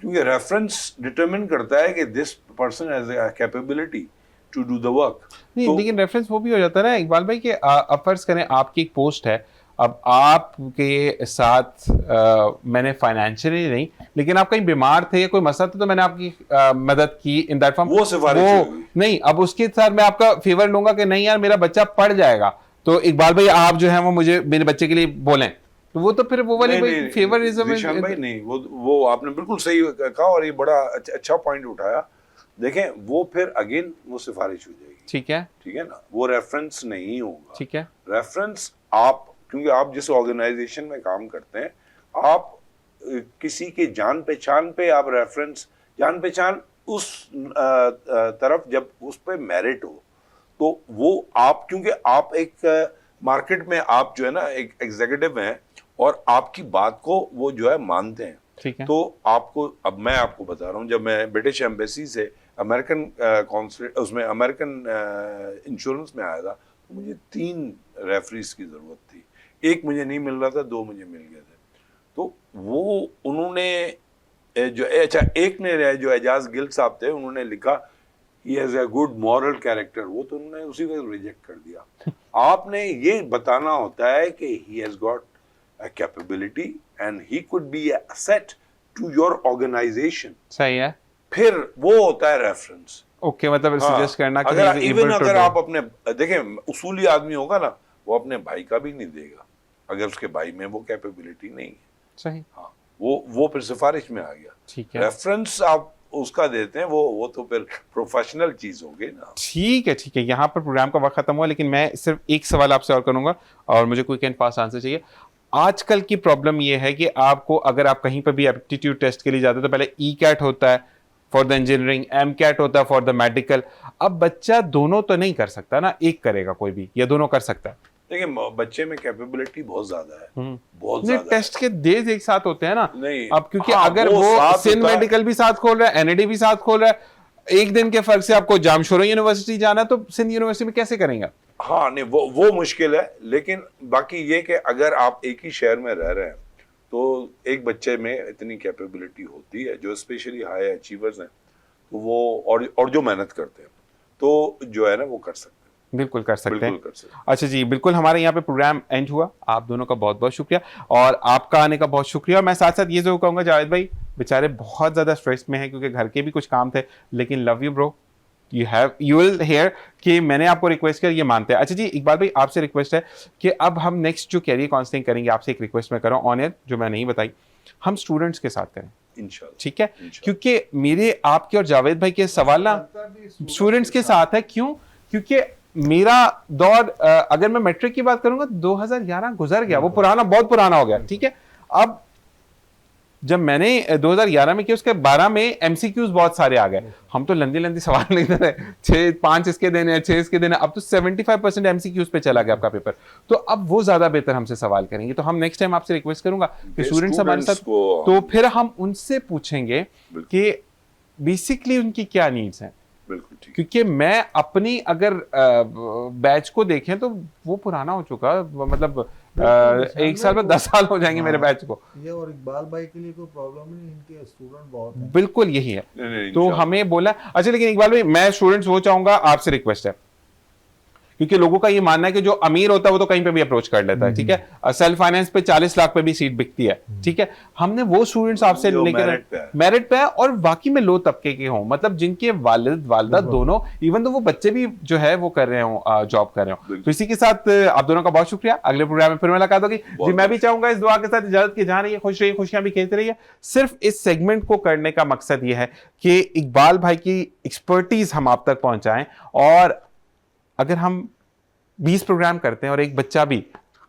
क्योंकि रेफरेंस डिटरमिन करता है कि this person has a capability to do the work. नहीं, लेकिन रेफरेंस वो भी हो जाता है ना इकबाल भाई कि अब फर्ज करें आपकी एक पोस्ट है, अब आपके साथ मैंने फाइनेंशियली नहीं, लेकिन आप कहीं बीमार थे या कोई मसला था तो मैंने आपकी मदद की इन दैट फॉर्म, वो सिफारिश होगी। नहीं, अब उसके साथ मैं आपका फेवर लूंगा कि नहीं यार मेरा बच्चा पढ़ जाएगा, तो इकबाल भाई आप जो है वो मुझे मेरे बच्चे के लिए बोलें, तो वो तो फिर वो वाली फेवरिज्म है। भाई नहीं, वो आपने बिल्कुल सही कहा, और ये बड़ा अच्छा पॉइंट उठाया। देखें, वो फिर अगेन वो सिफारिश हो जाएगी, ठीक है ना, वो रेफरेंस नहीं होगा। ठीक है, रेफरेंस आप, क्योंकि आप जिस ऑर्गेनाइजेशन में काम करते हैं, आप किसी के जान पहचान पे आप रेफरेंस, जान पहचान उस तरफ जब उस पे मेरिट हो, तो वो आप, क्योंकि आप एक मार्केट में आप जो है ना एक एग्जीक्यूटिव हैं और आपकी बात को वो जो है मानते हैं, ठीक है। तो आपको, अब मैं आपको बता रहा हूँ, जब मैं ब्रिटिश एम्बेसी से अमेरिकन कॉन्सुलेट, उसमें अमेरिकन इंश्योरेंस में आया था, तो मुझे 3 रेफरीज की ज़रूरत थी। एक मुझे नहीं मिल रहा था, 2 मुझे मिल गए थे। तो वो उन्होंने जो, अच्छा, एक ने जो एजाज गिल साहब थे, उन्होंने लिखा he has a good moral character, वो तो उन्होंने उसी वक्त रिजेक्ट कर दिया। आपने ये बताना होता है कि he has got a capability and he could be a asset to your organisation. सही है, फिर वो होता है रेफरेंस। ओके, मतलब सजेस्ट करना कि अगर इवन अगर आप अपने, देखें, उसूली आदमी होगा ना, वो अपने भाई का भी नहीं देगा अगर उसके भाई में वो कैपेबिलिटी नहीं है। सही, हाँ, वो फिर सिफारिश में आ गया। ठीक है, रेफरेंस आप उसका देते हैं, वो तो फिर प्रोफेशनल चीज हो गई ना। ठीक है, ठीक है। यहाँ पर प्रोग्राम का वक्त खत्म हुआ, लेकिन मैं सिर्फ एक सवाल आपसे और करूंगा और मुझे क्विक एंड फास्ट आंसर चाहिए। आजकल की प्रॉब्लम ये है कि आपको, अगर आप कहीं पर भी एप्टीट्यूड टेस्ट के लिए जाते हो तो पहले ई-कैट होता है फॉर द इंजीनियरिंग, एम-कैट होता है फॉर द मेडिकल। अब बच्चा दोनों तो नहीं कर सकता ना, एक करेगा कोई भी, या दोनों कर सकता है? देखिए, बच्चे में कैपेबिलिटी बहुत ज्यादा है, बहुत ज्यादा। टेस्ट के डेज एक साथ होते हैं ना, नहीं, अब क्योंकि हाँ, अगर वो सिंध मेडिकल भी साथ खोल रहा है, एनएडी भी साथ खोल रहा है, एक दिन के फर्क से आपको जामशोरा यूनिवर्सिटी जाना है तो सिंध यूनिवर्सिटी में कैसे करेंगे? हाँ, नहीं, वो मुश्किल है, लेकिन बाकी ये कि अगर आप एक ही शहर में रह रहे हैं तो एक बच्चे में इतनी कैपेबिलिटी होती है, जो स्पेशली हाई अचीवर्स हैं, तो वो और जो मेहनत करते हैं, तो जो है ना वो कर सकते हैं, बिल्कुल कर सकते हैं। बिल्कुल कर सकते हैं। अच्छा जी, बिल्कुल, हमारे यहाँ पे प्रोग्राम एंड हुआ। आप दोनों का बहुत बहुत शुक्रिया और आपका आने का बहुत शुक्रिया। और मैं साथ साथ ये जरूर कहूँगा, जावेद भाई बेचारे बहुत ज़्यादा स्ट्रेस में हैं क्योंकि घर के भी कुछ काम थे, लेकिन love you bro, you will hair कि मैंने आपको रिक्वेस्ट किया, ये मानते हैं। अच्छा जी, इकबाल भाई आपसे रिक्वेस्ट है कि अब हम नेक्स्ट जो कैरियर काउंसलिंग करेंगे, आपसे एक रिक्वेस्ट मैं कर रहा हूँ ऑन एयर, जो मैं नहीं बताई, हम स्टूडेंट्स के साथ करें। इंशाल्लाह। ठीक है, क्योंकि मेरे आपके और जावेद भाई के सवाल ना स्टूडेंट्स के साथ है। क्यों? क्योंकि मेरा दौर अगर मैं मैट्रिक की बात करूंगा 2011 गुजर गया, वो पुराना, बहुत पुराना हो गया। ठीक है, अब जब मैंने 2011 में किया, उसके 12 में एमसीक्यूज बहुत सारे आ गए। हम तो लंदी लंदी सवाल नहीं दे रहे, 5 इसके देने, 6 इसके देने। अब तो 75% एमसीक्यूज पे चला गया आपका पेपर। तो अब वो ज्यादा बेहतर हमसे सवाल करेंगे। तो हम नेक्स्ट टाइम आपसे रिक्वेस्ट करूंगा कि स्टूडेंट्स हमारे साथ, तो फिर हम उनसे पूछेंगे कि बेसिकली उनकी क्या नीड्स हैं। बिल्कुल ठीक। क्योंकि मैं अपनी अगर बैच को देखें तो वो पुराना हो चुका, मतलब एक साल में 10 साल हो जाएंगे मेरे बैच को। ये और इकबाल भाई के लिए कोई प्रॉब्लम नहीं, इनके स्टूडेंट बहुत हैं। बिल्कुल यही है। नहीं, तो हमें बोला, अच्छा लेकिन इकबाल भाई मैं स्टूडेंट्स वो चाहूंगा, आपसे रिक्वेस्ट है, क्योंकि लोगों का ये मानना है कि जो अमीर होता है वो तो कहीं पे भी अप्रोच कर लेता है। ठीक है, सेल्फ फाइनेंस पे 40 लाख पे भी सीट बिकती है। ठीक है, हमने वो स्टूडेंट्स आपसे लेकर मेरिट पे है और वाकई में लो तबके के हों, मतलब जिनके वालिद वालिदा दोनों, इवन तो वो बच्चे भी जो है वो कर रहे हो, जॉब कर रहे हो। तो इसी के साथ आप दोनों का बहुत शुक्रिया। अगले प्रोग्राम में फिर मुलाकात होगी जी। मैं भी चाहूंगा इस दुआ के साथ इजाजत की, जहां रहिए खुश रहिए, खुशियां भी खेलते रहिए। सिर्फ इस सेगमेंट को करने का मकसद ये है कि इकबाल भाई की एक्सपर्टीज हम आप तक पहुंचाएं, और अगर हम 20 प्रोग्राम करते हैं और एक बच्चा भी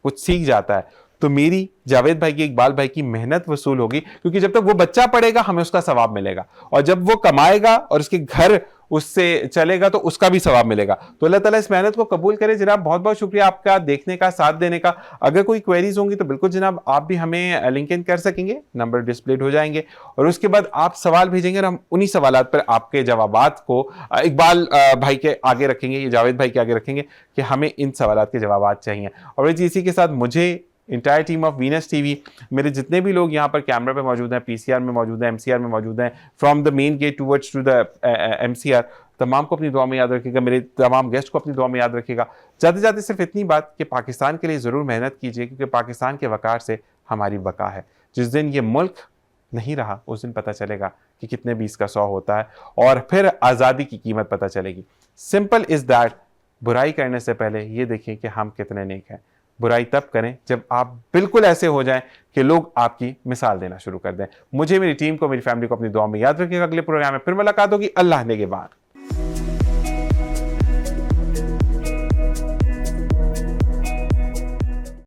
कुछ सीख जाता है तो मेरी, जावेद भाई की, इकबाल भाई की मेहनत वसूल होगी। क्योंकि जब तक वो बच्चा पढ़ेगा हमें उसका सवाब मिलेगा, और जब वो कमाएगा और उसके घर उससे चलेगा तो उसका भी सवाब मिलेगा। तो अल्लाह ताला इस मेहनत को कबूल करे। जनाब बहुत बहुत शुक्रिया आपका देखने का, साथ देने का। अगर कोई क्वेरीज होंगी तो बिल्कुल जनाब आप भी हमें लिंक इन कर सकेंगे, नंबर डिस्प्लेड हो जाएंगे, और उसके बाद आप सवाल भेजेंगे और हम उन्हीं सवालात पर आपके जवाबात को इकबाल भाई के आगे रखेंगे, ये जावेद भाई के आगे रखेंगे कि हमें इन सवालात के जवाबात चाहिए। और इसी के साथ मुझे, entire team of Venus TV, मेरे जितने भी लोग यहाँ पर कैमरा पे मौजूद हैं, पीसीआर में मौजूद हैं, एमसीआर में मौजूद हैं, from the main gate towards to the MCR, तमाम को अपनी दुआ में याद रखिएगा। मेरे तमाम गेस्ट को अपनी दुआ में याद रखिएगा। जाते जाते सिर्फ इतनी बात कि पाकिस्तान के लिए ज़रूर मेहनत कीजिए, क्योंकि पाकिस्तान के वक़ार से हमारी बका है। जिस दिन ये मुल्क नहीं रहा उस दिन पता चलेगा कि कितने 20 का 100 होता है, और फिर आज़ादी की कीमत पता चलेगी। Simple is that. बुराई करने से पहले ये देखें कि हम कितने नेक हैं। बुराई तब करें जब आप बिल्कुल ऐसे हो जाएं कि लोग आपकी मिसाल देना शुरू कर दें। मुझे, मेरी टीम को, मेरी फैमिली को अपनी दुआ में याद रखिएगा। अगले प्रोग्राम में फिर मुलाकात होगी। अल्लाह ने के बाद।